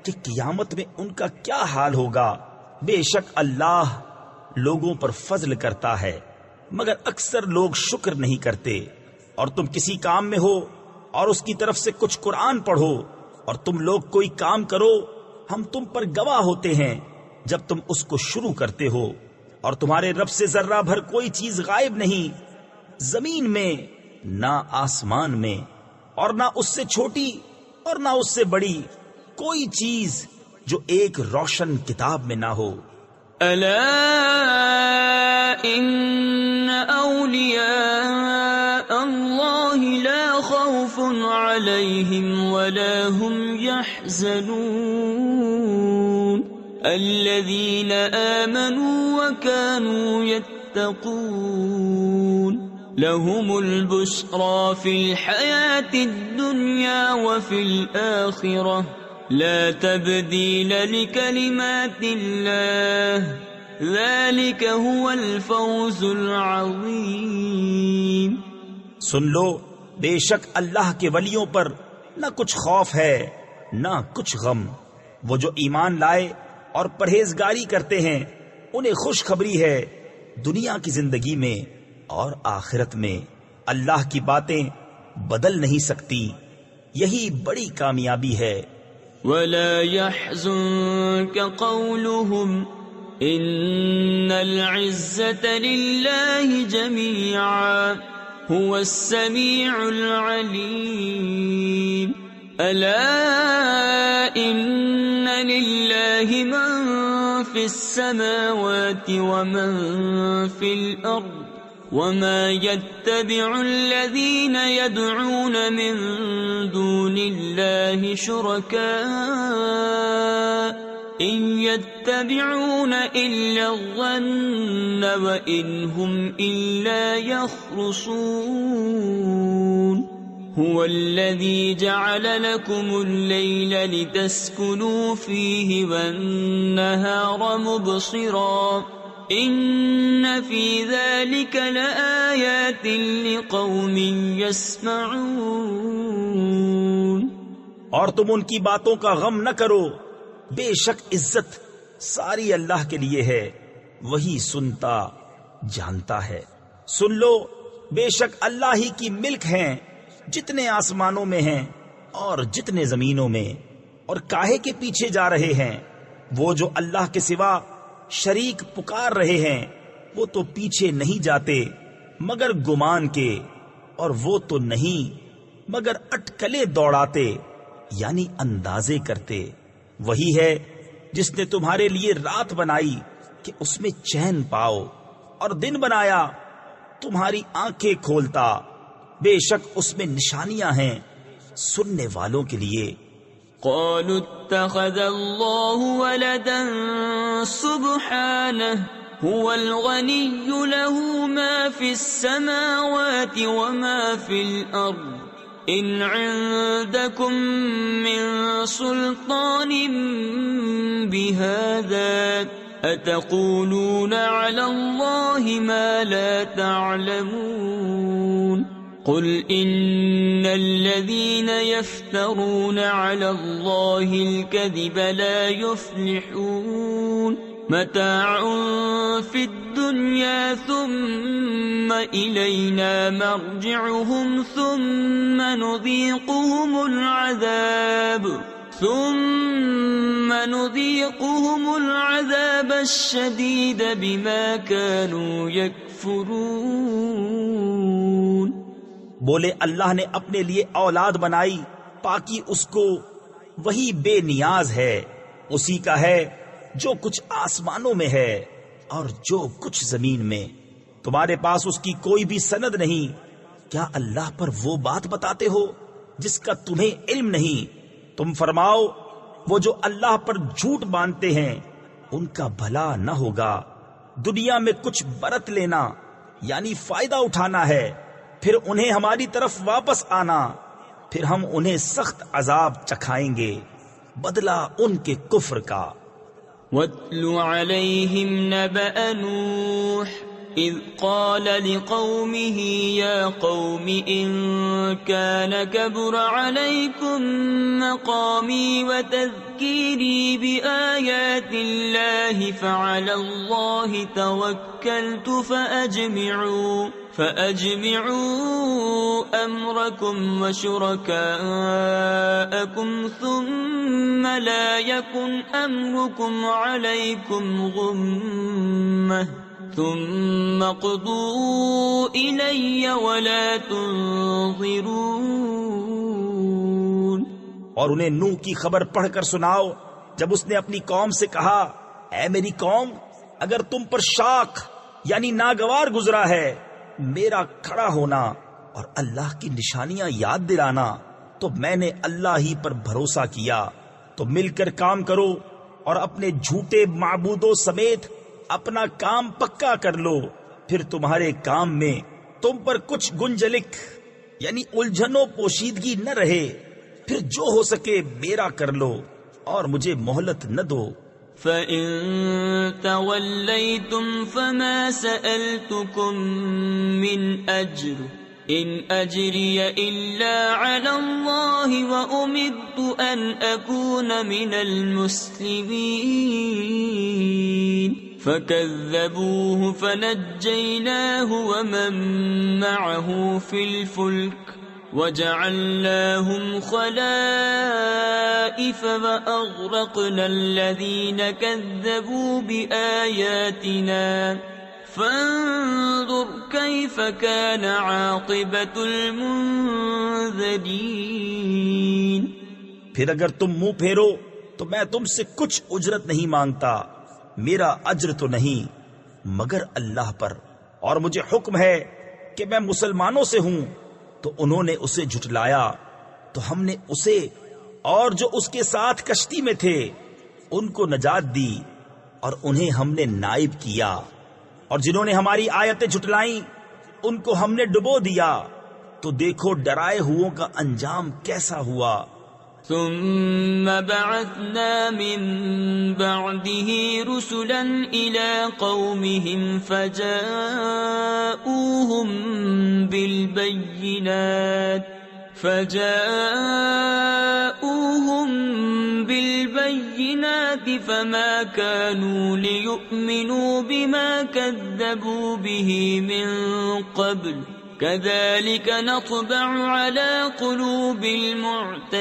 کہ قیامت میں ان کا کیا حال ہوگا؟ بے شک اللہ لوگوں پر فضل کرتا ہے مگر اکثر لوگ شکر نہیں کرتے۔ اور تم کسی کام میں ہو اور اس کی طرف سے کچھ قرآن پڑھو اور تم لوگ کوئی کام کرو، ہم تم پر گواہ ہوتے ہیں جب تم اس کو شروع کرتے ہو، اور تمہارے رب سے ذرہ بھر کوئی چیز غائب نہیں، زمین میں نہ آسمان میں، اور نہ اس سے چھوٹی اور نہ اس سے بڑی کوئی چیز جو ایک روشن کتاب میں نہ ہو۔ الا ان اولیاء اللہ لا خوف علیہم ولا هم يحزنون الذین آمنوا وكانوا يتقون لهم البشرى في الحياة الدنيا وفي الآخرة لا تبديل لكلمات الله ذلك هو الفوز العظيم۔ سن لو، بے شک اللہ کے ولیوں پر نہ کچھ خوف ہے نہ کچھ غم، وہ جو ایمان لائے اور پرہیزگاری کرتے ہیں انہیں خوشخبری ہے دنیا کی زندگی میں اور آخرت میں، اللہ کی باتیں بدل نہیں سکتی، یہی بڑی کامیابی ہے۔ ولا يحزنك قولهم ان العزة لله جميعا هو السميع العليم الا ان لله من في السماوات ومن في الارض وما يتبع الذين يدعون من دون الله شركاء إن يتبعون إلا الظن وإن هم إلا يخرصون هو الذي جعل لكم الليل لتسكنوا فيه والنهار مبصرا ان فی ذلک لآیات لقوم یسمعون۔ اور تم ان کی باتوں کا غم نہ کرو، بے شک عزت ساری اللہ کے لیے ہے، وہی سنتا جانتا ہے۔ سن لو، بے شک اللہ ہی کی ملک ہیں جتنے آسمانوں میں ہیں اور جتنے زمینوں میں، اور کاہے کے پیچھے جا رہے ہیں؟ وہ جو اللہ کے سوا شریک پکار رہے ہیں وہ تو پیچھے نہیں جاتے مگر گمان کے، اور وہ تو نہیں مگر اٹکلے دوڑاتے یعنی اندازے کرتے۔ وہی ہے جس نے تمہارے لیے رات بنائی کہ اس میں چین پاؤ، اور دن بنایا تمہاری آنکھیں کھولتا، بے شک اس میں نشانیاں ہیں سننے والوں کے لیے۔ قالوا اتخذ الله ولدا سبحانه هو الغني له ما في السماوات وما في الأرض إن عندكم من سلطان بهذا أتقولون على الله ما لا تعلمون قل إن الذين يفترون على الله الكذب لا يفلحون متاع في الدنيا ثم إلينا مرجعهم ثم نذيقهم العذاب الشديد بما كانوا يكفرون۔ بولے اللہ نے اپنے لیے اولاد بنائی، پاکی اس کو، وہی بے نیاز ہے، اسی کا ہے جو کچھ آسمانوں میں ہے اور جو کچھ زمین میں، تمہارے پاس اس کی کوئی بھی سند نہیں، کیا اللہ پر وہ بات بتاتے ہو جس کا تمہیں علم نہیں؟ تم فرماؤ وہ جو اللہ پر جھوٹ باندھتے ہیں ان کا بھلا نہ ہوگا، دنیا میں کچھ برت لینا یعنی فائدہ اٹھانا ہے، پھر انہیں ہماری طرف واپس آنا، پھر ہم انہیں سخت عذاب چکھائیں گے بدلہ ان کے کفر کا۔ وَاتْلُ عَلَيْهِمْ نَبَأَ نُوحٍ إِذْ قَالَ لِقَوْمِهِ يَا قَوْمِ إِن كَانَ كَبُرَ عَلَيْكُمْ مَقَامِي وَتَذْكِيرِي بِآيَاتِ اللَّهِ فَعَلَى اللَّهِ تَوَكَّلْتُ فَأَجْمِعُوا أَمْرَكُمْ وَشُرَكَاءَكُمْ ثُمَّ لَا يَكُنْ أَمْرُكُمْ عَلَيْكُمْ غُمَّةً ثُمَّ اقْضُوا إِلَيَّ وَلَا تُنظِرُونَ۔ اور انہیں نوح کی خبر پڑھ کر سناؤ جب اس نے اپنی قوم سے کہا، اے میری قوم، اگر تم پر شاق یعنی ناگوار گزرا ہے میرا کھڑا ہونا اور اللہ کی نشانیاں یاد دلانا، تو میں نے اللہ ہی پر بھروسہ کیا، تو مل کر کام کرو اور اپنے جھوٹے معبودوں سمیت اپنا کام پکا کر لو، پھر تمہارے کام میں تم پر کچھ گنجلک یعنی الجھن و پوشیدگی نہ رہے، پھر جو ہو سکے میرا کر لو اور مجھے مہلت نہ دو۔ فَإِن تَوَلَّيْتُمْ فَمَا سَأَلْتُكُمْ مِنْ أَجْرٍ إِنْ أَجْرِيَ إِلَّا عَلَى اللَّهِ وَأُمِرْتُ أَنْ أَكُونَ مِنَ الْمُسْلِمِينَ فَكَذَّبُوهُ فَنَجَّيْنَاهُ وَمَن مَّعَهُ فِي الْفُلْكِ وَجَعَلْنَاهُمْ خَلَائِفَ وَأَغْرَقْنَا الَّذِينَ كَذَّبُوا بِآيَاتِنَا فَانظُرْ كَيْفَ كَانَ عَاقِبَةُ الْمُنذَرِينَ۔ پھر اگر تم منہ پھیرو تو میں تم سے کچھ اجرت نہیں مانگتا، میرا اجر تو نہیں مگر اللہ پر، اور مجھے حکم ہے کہ میں مسلمانوں سے ہوں۔ تو انہوں نے اسے جھٹلایا تو ہم نے اسے اور جو اس کے ساتھ کشتی میں تھے ان کو نجات دی، اور انہیں ہم نے نائب کیا، اور جنہوں نے ہماری آیتیں جھٹلائیں ان کو ہم نے ڈبو دیا، تو دیکھو ڈرائے ہووں کا انجام کیسا ہوا۔ ثم بعثنا من بعده رسلا إلى قومهم فجاءوهم بالبينات فما كانوا ليؤمنوا بما كذبوا به من قبل كذلك نطبع على قلوب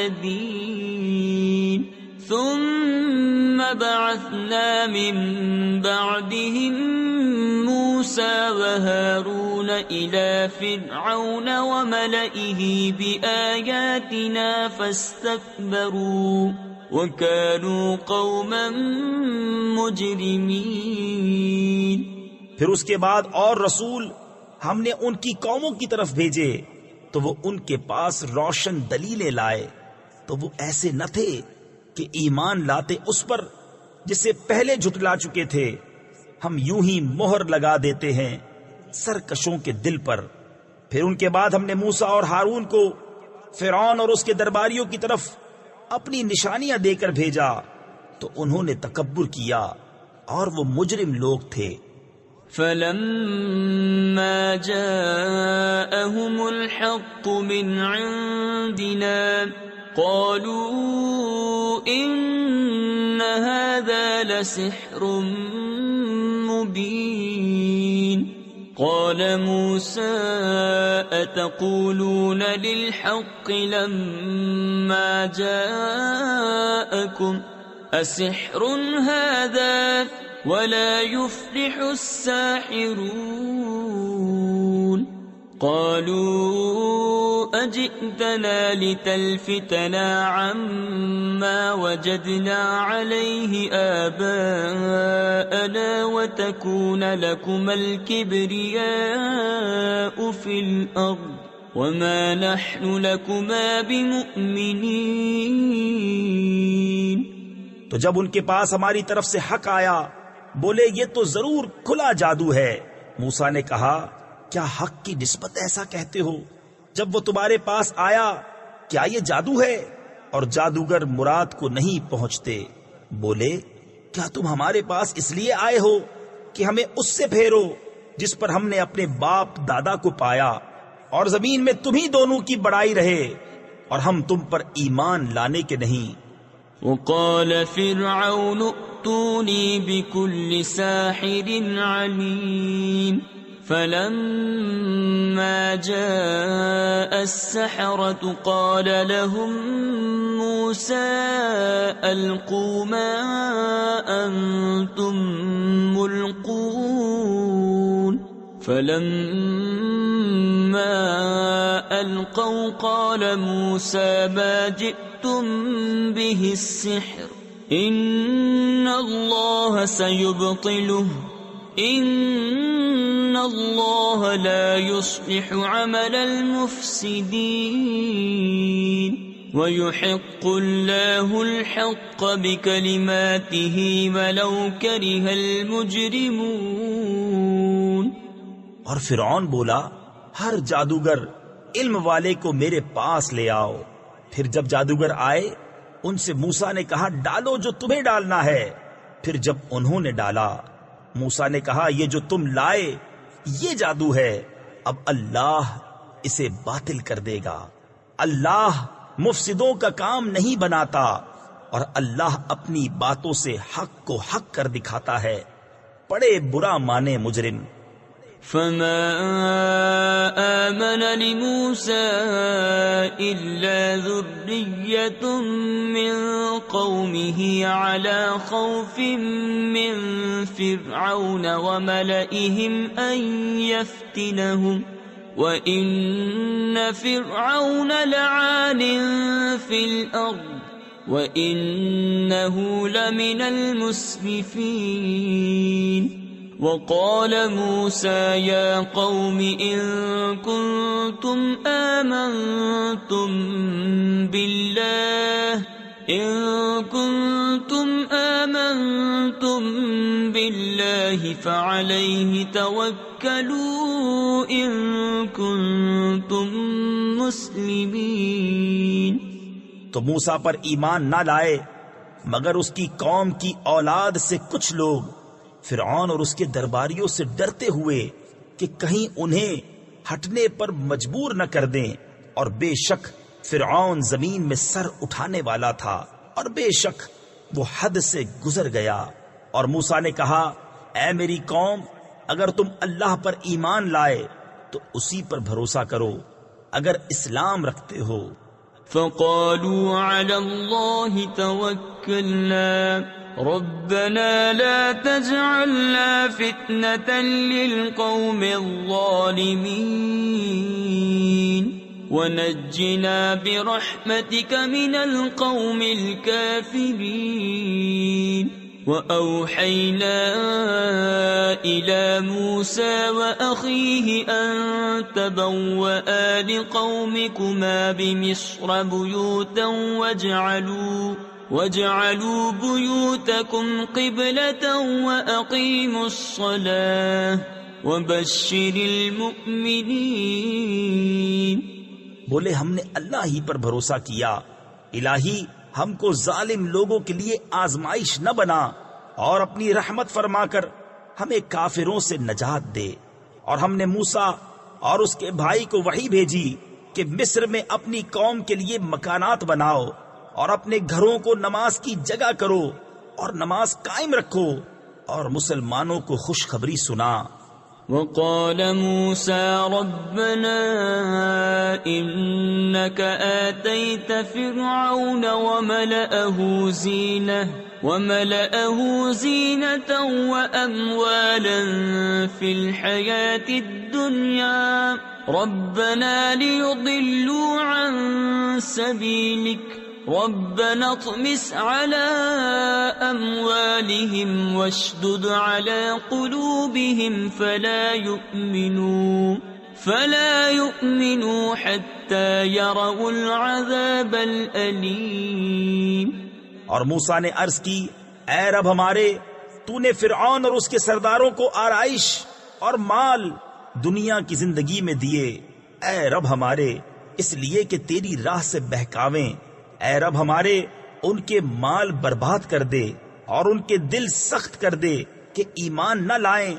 المعتدين ثم بعثنا من بعدهم موسى وهارون إلى فرعون وملئه بآياتنا فاستكبروا وكانوا قوما مجرمين۔ پھر اس کے بعد اور رسول ہم نے ان کی قوموں کی طرف بھیجے تو وہ ان کے پاس روشن دلیلیں لائے، تو وہ ایسے نہ تھے کہ ایمان لاتے اس پر جسے پہلے جھٹلا چکے تھے۔ ہم یوں ہی مہر لگا دیتے ہیں سرکشوں کے دل پر۔ پھر ان کے بعد ہم نے موسیٰ اور ہارون کو فرعون اور اس کے درباریوں کی طرف اپنی نشانیاں دے کر بھیجا، تو انہوں نے تکبر کیا اور وہ مجرم لوگ تھے۔ فَلَمَّا جَاءَهُمُ الْحَقُّ مِنْ عِنْدِنَا قَالُوا إِنَّ هَذَا لَسِحْرٌ مُبِينٌ۔ قَالَ مُوسَىٰ أَتَقُولُونَ لِلْحَقِّ لَمَّا جَاءَكُمْ أَسِحْرٌ هَذَا وَلَا يُفْلِحُ السَّاحِرُونَ۔ قَالُوا أجئتنا لتلفتنا عما وجدنا عليه آباءنا وتكون لكما الكبرياء في الأرض وما نحن لكما بمؤمنين. تو جب ان کے پاس ہماری طرف سے حق آیا بولے یہ تو ضرور کھلا جادو ہے. موسیٰ نے کہا کیا حق کی نسبت ایسا کہتے ہو؟ جب وہ تمہارے پاس آیا کیا یہ جادو ہے؟ اور جادوگر مراد کو نہیں پہنچتے. بولے کیا تم ہمارے پاس اس لیے آئے ہو کہ ہمیں اس سے پھیرو جس پر ہم نے اپنے باپ دادا کو پایا اور زمین میں تمہیں دونوں کی بڑائی رہے اور ہم تم پر ایمان لانے کے نہیں. وقال فرعون ائتوني بكل ساحر عليم فلما جاء السحرة قال لهم موسى ألقوا ما أنتم ملقون فلما ألقوا قال موسى ما جئتم به السحر إن الله سيبطله إن الله لا يصلح عمل المفسدين ويحق الله الحق بكلماته ولو كره المجرمون. اور فرعون بولا ہر جادوگر علم والے کو میرے پاس لے آؤ. پھر جب جادوگر آئے ان سے موسیٰ نے کہا ڈالو جو تمہیں ڈالنا ہے. پھر جب انہوں نے ڈالا موسیٰ نے کہا یہ جو تم لائے یہ جادو ہے. اب اللہ اسے باطل کر دے گا. اللہ مفسدوں کا کام نہیں بناتا اور اللہ اپنی باتوں سے حق کو حق کر دکھاتا ہے. بڑے برا مانے مجرم. فما آمن لموسى إلا ذرية من قومه على خوف من فرعون وملئهم أن يفتنهم وإن فرعون لعال في الأرض وإنه لمن المسرفين. وقال موسى يا قوم إن كنتم آمنتم بالله فعليه توكلوا إن كنتم مسلمين. تو موسیٰ پر ایمان نہ لائے مگر اس کی قوم کی اولاد سے کچھ لوگ فرعون اور اس کے درباریوں سے ڈرتے ہوئے کہ کہیں انہیں ہٹنے پر مجبور نہ کر دیں. اور بے شک فرعون زمین میں سر اٹھانے والا تھا اور بے شک وہ حد سے گزر گیا. اور موسیٰ نے کہا اے میری قوم اگر تم اللہ پر ایمان لائے تو اسی پر بھروسہ کرو اگر اسلام رکھتے ہو. فقالوا على الله توكلنا ربنا لا تجعلنا فتنة للقوم الظالمين ونجنا برحمتك من القوم الكافرين. وأوحينا إلى موسى وأخيه أن تبوأ لقومكما بمصر بيوتا واجعلوا بيوتكم قبلة وأقيموا الصلاة وبشر المؤمنين. بولے ہم نے اللہ ہی پر بھروسہ کیا. الہی ہم کو ظالم لوگوں کے لیے آزمائش نہ بنا اور اپنی رحمت فرما کر ہمیں کافروں سے نجات دے. اور ہم نے موسیٰ اور اس کے بھائی کو وحی بھیجی کہ مصر میں اپنی قوم کے لیے مکانات بناؤ اور اپنے گھروں کو نماز کی جگہ کرو اور نماز قائم رکھو اور مسلمانوں کو خوشخبری سنا. وقال موسى ربنا إنك آتيت فرعون وملأه زينة وأموالا في الحياة الدنيا ربنا ليضلوا عن سبيلك ربنا اطمس على أموالهم واشدد على قلوبهم فلا يؤمنوا حتى يروا العذاب الأليم. اور موسیٰ نے عرض کی، اے رب ہمارے، تو نے فرعون اور اس کے سرداروں کو آرائش اور مال دنیا کی زندگی میں دیے، اے رب ہمارے، اس لیے کہ تیری راہ سے بہکاویں. اے رب ہمارے، ان کے مال برباد کر دے اور ان کے دل سخت کر دے کہ ایمان نہ لائیں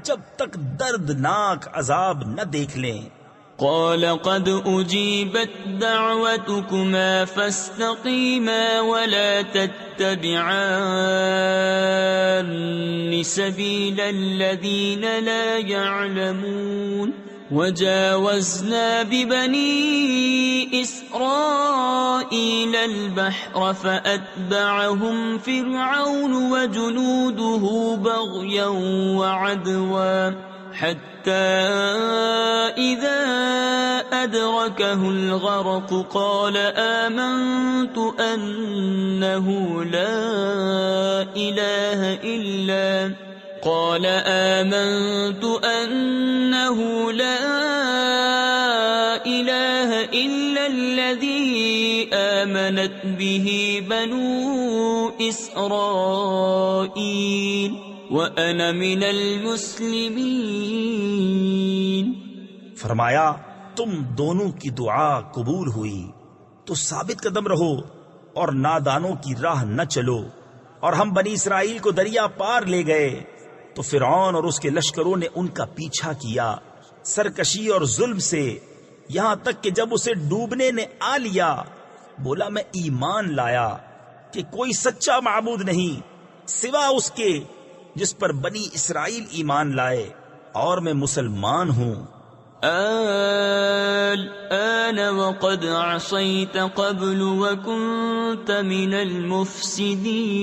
جب تک دردناک عذاب نہ دیکھ لیں. قال قد أجيبت دعوتكما فاستقيما ولا تتبعان سبيل الذين لا يعلمون. وجاوزنا ببني إسرائيل البحر فأتبعهم فرعون وجنوده بغيا وعدوا حتى إذا أدركه الغرق قال آمنت أنه لا إله إلا الذي آمنت به بنو إسرائيل وأنا من المسلمين. فرمایا تم دونوں کی دعا قبول ہوئی تو ثابت قدم رہو اور نادانوں کی راہ نہ چلو. اور ہم بنی اسرائیل کو دریا پار لے گئے تو فرعون اور اس کے لشکروں نے ان کا پیچھا کیا سرکشی اور ظلم سے، یہاں تک کہ جب اسے ڈوبنے نے آ لیا بولا میں ایمان لایا کہ کوئی سچا معبود نہیں سوا اس کے جس پر بنی اسرائیل ایمان لائے، اور میں مسلمان ہوں. الآن وقد عصيت قبل وكنت من المفسدين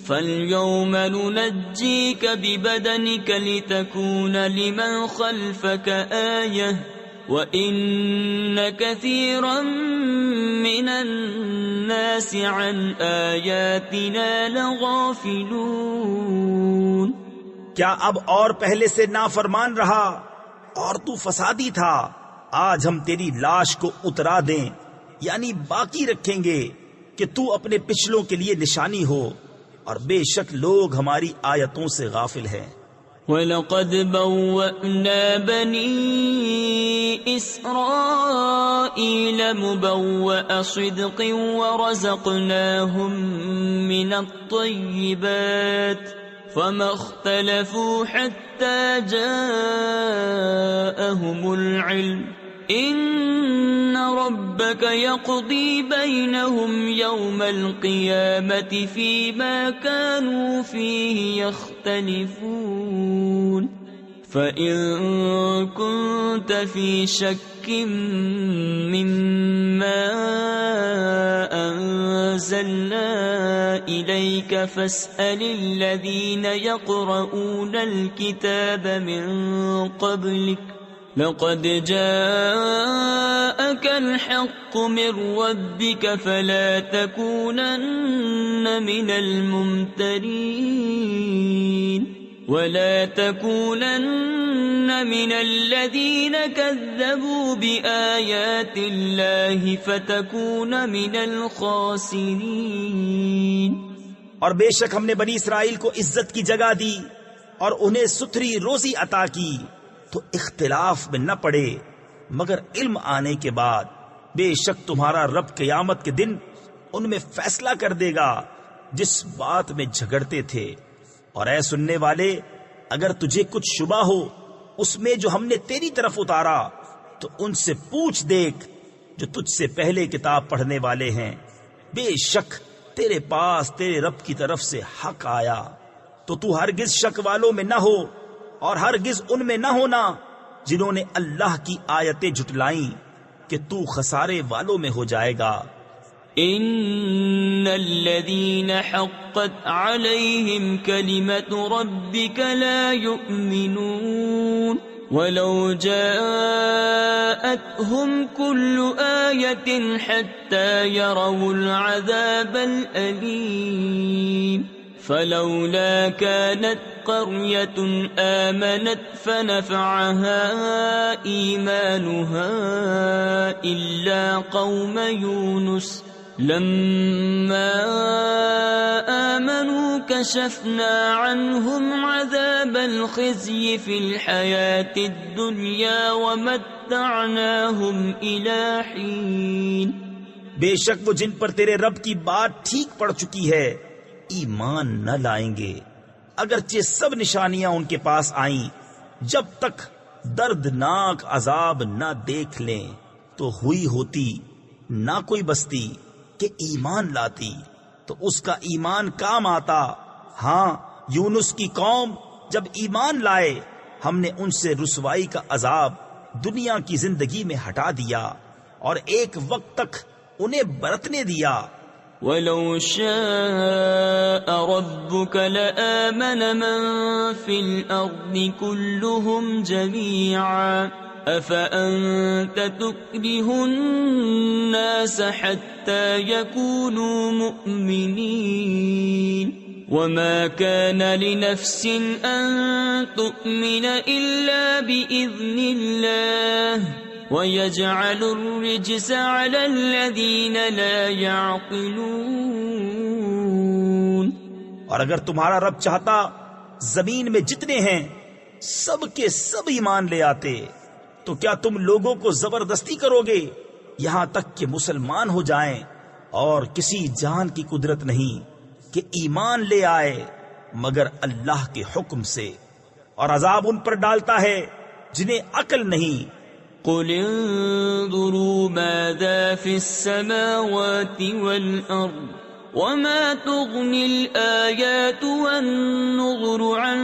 فاليوم ننجيك ببدنك لتكون لمن خلفك آية وإن كثيرا من الناس عن آياتنا لغافلون. کیا اب اور پہلے سے نافرمان رہا اور تو فسادی تھا؟ آج ہم تیری لاش کو اترا دیں، یعنی باقی رکھیں گے کہ تو اپنے پچھلوں کے لیے نشانی ہو، اور بے شک لوگ ہماری آیتوں سے غافل ہیں. وَلَقَدْ بَوَّأْنَا بَنِي إِسْرَائِيلَ مُبَوَّأَ صِدْقٍ وَرَزَقْنَاهُمْ مِنَ الطَّيِّبَاتِ فَمَا اخْتَلَفُوا حَتَّى جَاءَهُمُ الْعِلْمُ إِنَّ رَبَّكَ يَقْضِي بَيْنَهُمْ يَوْمَ الْقِيَامَةِ فِيمَا كَانُوا فِيهِ يَخْتَلِفُونَ. فَإِن كُنتَ فِي شَكٍّ مِّمَّا أَنزَلْنَا إِلَيْكَ فَاسْأَلِ الَّذِينَ يَقْرَؤُونَ الْكِتَابَ مِن قَبْلِكَ لقد جاءك الحق من ربك فلا تكونن من الممترين ولا تكونن من الذين كذبوا بآيات الله فتكون من الخاسرين. اور بے شک ہم نے بنی اسرائیل کو عزت کی جگہ دی اور انہیں ستھری روزی عطا کی تو اختلاف میں نہ پڑے مگر علم آنے کے بعد. بے شک تمہارا رب قیامت کے دن ان میں فیصلہ کر دے گا جس بات میں جھگڑتے تھے. اور اے سننے والے، اگر تجھے کچھ شبہ ہو اس میں جو ہم نے تیری طرف اتارا تو ان سے پوچھ دیکھ جو تجھ سے پہلے کتاب پڑھنے والے ہیں. بے شک تیرے پاس تیرے رب کی طرف سے حق آیا تو تو ہرگز شک والوں میں نہ ہو اور ہرگز ان میں نہ ہونا جنہوں نے اللہ کی آیتیں جھٹلائیں کہ تو خسارے والوں میں ہو جائے گا۔ ان الذين حقت عليهم كلمة ربك لا يؤمنون ولو جاءتهم كل آية حتى يروا العذاب الأليم فلولا كانت قرية آمنت فنفعها إيمانها إلا قوم يونس لما آمنوا كشفنا عنهم عذاب الخزي في الحياة الدنيا ومتعناهم إلى حين۔ بے شک وہ جن پر تیرے رب کی بات ٹھیک پڑ چکی ہے ایمان نہ لائیں گے، اگرچہ سب نشانیاں ان کے پاس آئیں، جب تک دردناک عذاب نہ دیکھ لیں تو ہوئی ہوتی نہ کوئی بستی کہ ایمان لاتی تو اس کا ایمان کام آتا۔ ہاں یونس کی قوم جب ایمان لائے ہم نے ان سے رسوائی کا عذاب دنیا کی زندگی میں ہٹا دیا اور ایک وقت تک انہیں برتنے دیا۔ وَلَوْ شَاءَ رَبُّكَ لَآمَنَ مَن فِي الْأَرْضِ كُلُّهُمْ جَمِيعًا أَفَأَنْتَ تُكْرِهُ النَّاسَ حَتَّى يَكُونُوا مُؤْمِنِينَ وَمَا كَانَ لِنَفْسٍ أَن تُؤْمِنَ إِلَّا بِإِذْنِ اللَّهِ وَيَجْعَلُ الرِّجْسَ عَلَى الَّذِينَ لَا يَعْقِلُونَ۔ اور اگر تمہارا رب چاہتا زمین میں جتنے ہیں سب کے سب ایمان لے آتے تو کیا تم لوگوں کو زبردستی کرو گے یہاں تک کہ مسلمان ہو جائیں؟ اور کسی جان کی قدرت نہیں کہ ایمان لے آئے مگر اللہ کے حکم سے، اور عذاب ان پر ڈالتا ہے جنہیں عقل نہیں۔ قل انظروا ماذا في السماوات والأرض وما تغني الآيات والنظر عن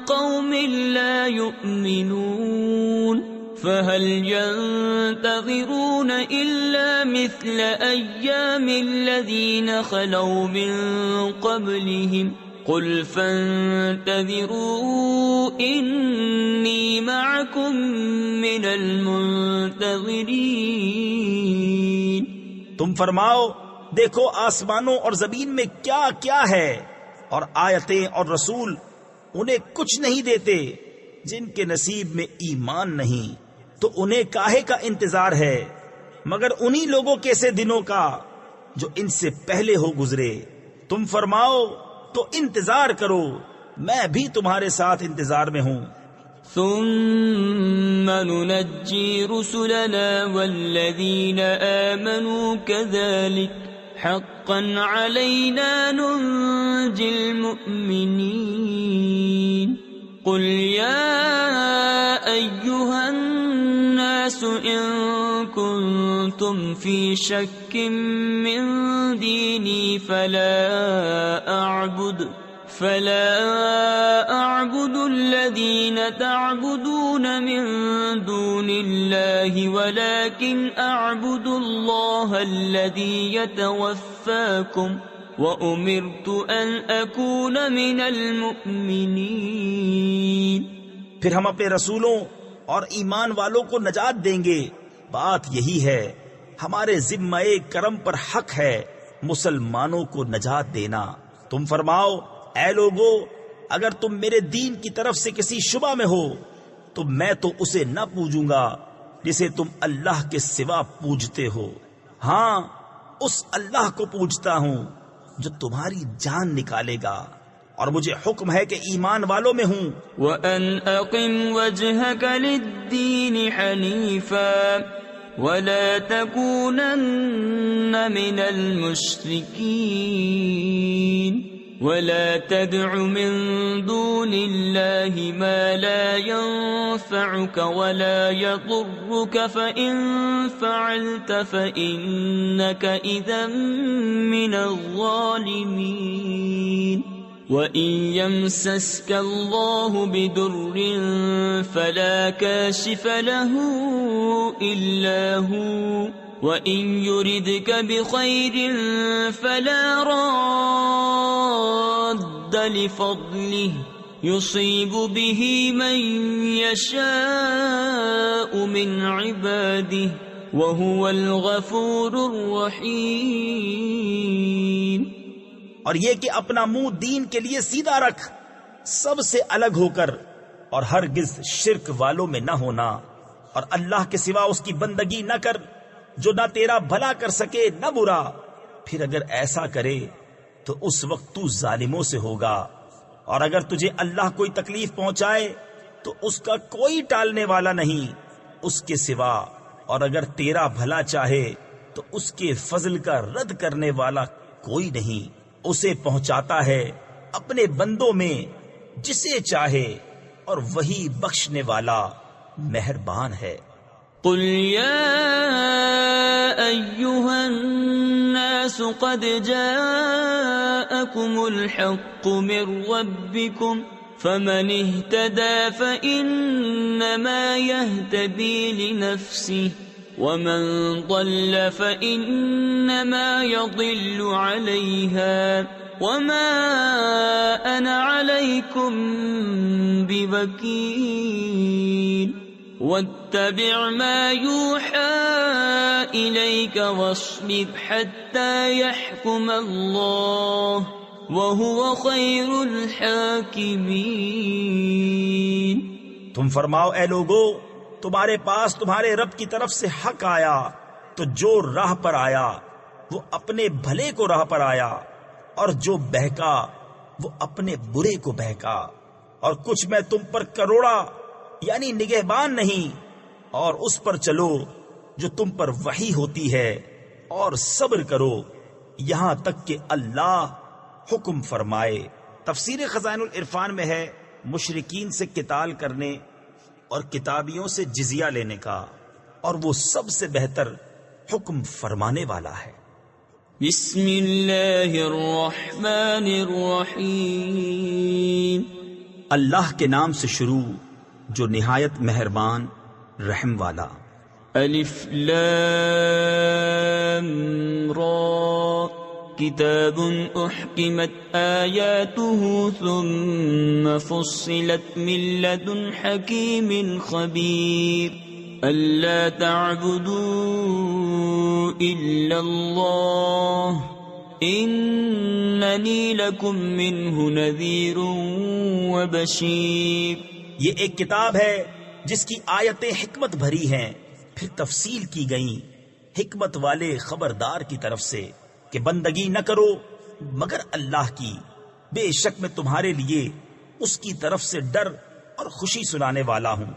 قوم لا يؤمنون فهل ينتظرون إلا مثل أيام الذين خلوا من قبلهم قل فانتظروا إني معكم من المنتظرين۔ تم فرماؤ دیکھو آسمانوں اور زمین میں کیا کیا ہے، اور آیتیں اور رسول انہیں کچھ نہیں دیتے، جن کے نصیب میں ایمان نہیں تو انہیں کاہے کا انتظار ہے مگر انہی لوگوں کے سے دنوں کا جو ان سے پہلے ہو گزرے۔ تم فرماؤ تو انتظار کرو، میں بھی تمہارے ساتھ انتظار میں ہوں۔ ثم ننجي رسلنا والذين آمنوا كذلك حقا علينا ننجي المؤمنين قل يا أيها الناس إن كنتم في شك من ديني فلا أعبد الذين تعبدون من دون الله ولكن أعبد الله الذي يتوفاكم وأمرت أن أكون من المؤمنين۔ پھر ہم اپنے رسولوں اور ایمان والوں کو نجات دیں گے، بات یہی ہے، ہمارے ذمہ کرم پر حق ہے مسلمانوں کو نجات دینا۔ تم فرماؤ اے لوگو اگر تم میرے دین کی طرف سے کسی شبہ میں ہو تو میں تو اسے نہ پوجوں گا جسے تم اللہ کے سوا پوجتے ہو، ہاں اس اللہ کو پوجتا ہوں جو تمہاری جان نکالے گا، اور مجھے حکم ہے کہ ایمان والوں میں ہوں۔ وَأَنْ أَقِمْ وَجْهَكَ لِلدِّينِ حَنِيفًا وَلَا تَكُونَنَّ مِنَ الْمُشْرِكِينَ وَلَا تَدْعُ مِن دُونِ اللَّهِ مَا لَا يَنفَعُكَ وَلَا يَضُرُّكَ فَإِن فَعَلْتَ فَإِنَّكَ إِذًا مِّنَ الظَّالِمِينَ۔ وَإِن يَمْسَسْكَ اللَّهُ بِضُرٍّ فَلَا كَاشِفَ لَهُ إِلَّا هُوَ وَإِن يُرِدْكَ بِخَيْرٍ فَلَا رَادَّ لِفَضْلِهِ يُصِيبُ بِهِ مَن يَشَاءُ مِنْ عِبَادِهِ وَهُوَ الْغَفُورُ الرَّحِيمُ۔ اور یہ کہ اپنا منہ دین کے لیے سیدھا رکھ، سب سے الگ ہو کر، اور ہرگز شرک والوں میں نہ ہونا، اور اللہ کے سوا اس کی بندگی نہ کر جو نہ تیرا بھلا کر سکے نہ برا، پھر اگر ایسا کرے تو اس وقت تو ظالموں سے ہوگا، اور اگر تجھے اللہ کوئی تکلیف پہنچائے تو اس کا کوئی ٹالنے والا نہیں اس کے سوا، اور اگر تیرا بھلا چاہے تو اس کے فضل کا رد کرنے والا کوئی نہیں، اسے پہنچاتا ہے اپنے بندوں میں جسے چاہے، اور وہی بخشنے والا مہربان ہے۔ قل يا أيها الناس قد جاءكم الحق من ربكم فمن اهتدى فإنما يهتدي لنفسه ومن ضل فإنما يضل عليها وما أنا عليكم بوكيل واتبع ما يوحى إليك واصبر حتى يحكم الله وهو خير الحاكمين۔ تم فرماؤ اے لوگو، تمہارے پاس تمہارے رب کی طرف سے حق آیا تو جو راہ پر آیا وہ اپنے بھلے کو راہ پر آیا، اور جو بہکا وہ اپنے برے کو بہکا، اور کچھ میں تم پر کروڑا یعنی نگہبان نہیں، اور اس پر چلو جو تم پر وحی ہوتی ہے، اور صبر کرو یہاں تک کہ اللہ حکم فرمائے۔ تفسیر خزائن العرفان میں ہے مشرکین سے قتال کرنے اور کتابیوں سے جزیہ لینے کا، اور وہ سب سے بہتر حکم فرمانے والا ہے۔ بسم اللہ الرحمن الرحیم۔ اللہ کے نام سے شروع جو نہایت مہربان رحم والا۔ الف لام را کتاب احکمت آیاته ثم فصلت من لدن حکیم خبیر الا تعبدوا الا اللہ اننی لکم منہ نذیر وبشیر۔ یہ ایک کتاب ہے جس کی آیتیں حکمت بھری ہیں، پھر تفصیل کی گئیں حکمت والے خبردار کی طرف سے کہ بندگی نہ کرو مگر اللہ کی، بے شک میں تمہارے لیے اس کی طرف سے ڈر اور خوشی سنانے والا ہوں۔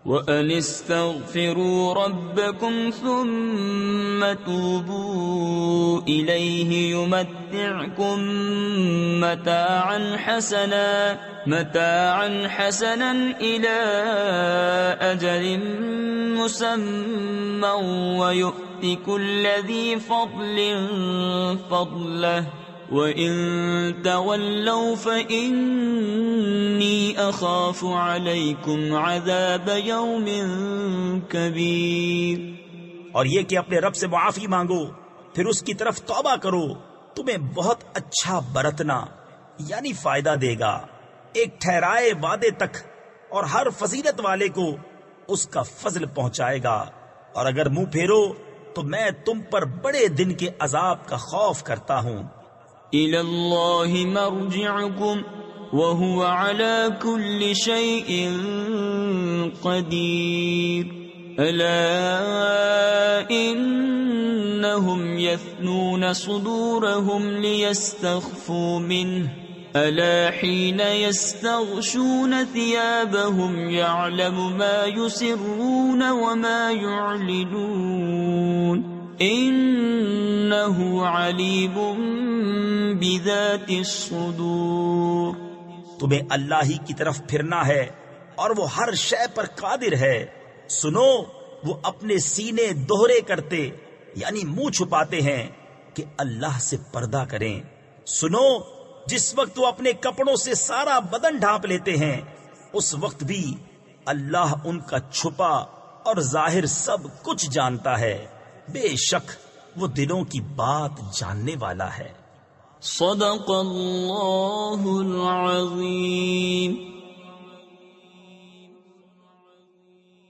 وَأَنِ اسْتَغْفِرُوا رَبَّكُمْ ثُمَّ تُوبُوا إِلَيْهِ يُمَتِّعْكُمْ مَتَاعًا حَسَنًا إِلَى أَجَلٍ مُّسَمًّى وَيُؤْتِ كُلَّ ذِي فَضْلٍ فَضْلَهُ وَإِن تَوَلَّوْا فَإِنِّي أَخَافُ عَلَيْكُمْ عَذَابَ يَوْمٍ كَبِيرٍ۔ اور یہ کہ اپنے رب سے معافی مانگو، پھر اس کی طرف توبہ کرو، تمہیں بہت اچھا برتنا یعنی فائدہ دے گا ایک ٹھہرائے وعدے تک، اور ہر فضیلت والے کو اس کا فضل پہنچائے گا، اور اگر منہ پھیرو تو میں تم پر بڑے دن کے عذاب کا خوف کرتا ہوں۔ إِلَى اللَّهِ مَرْجِعُكُمْ وَهُوَ عَلَى كُلِّ شَيْءٍ قَدِيرٌ أَلَا إِنَّهُمْ يَثْنُونَ صُدُورَهُمْ لِيَسْتَخْفُوا مِنْهُ أَلَا حِينَ يَسْتَغْشُونَ ثِيَابَهُمْ يَعْلَمُ مَا يُسِرُّونَ وَمَا يُعْلِنُونَ انہو علیم بذات الصدور۔ تمہیں اللہ ہی کی طرف پھرنا ہے اور وہ ہر شے پر قادر ہے۔ سنو، وہ اپنے سینے دوہرے کرتے یعنی منہ چھپاتے ہیں کہ اللہ سے پردہ کریں۔ سنو، جس وقت وہ اپنے کپڑوں سے سارا بدن ڈھانپ لیتے ہیں، اس وقت بھی اللہ ان کا چھپا اور ظاہر سب کچھ جانتا ہے، بے شک وہ دلوں کی بات جاننے والا ہے۔ صدق اللہ العظیم۔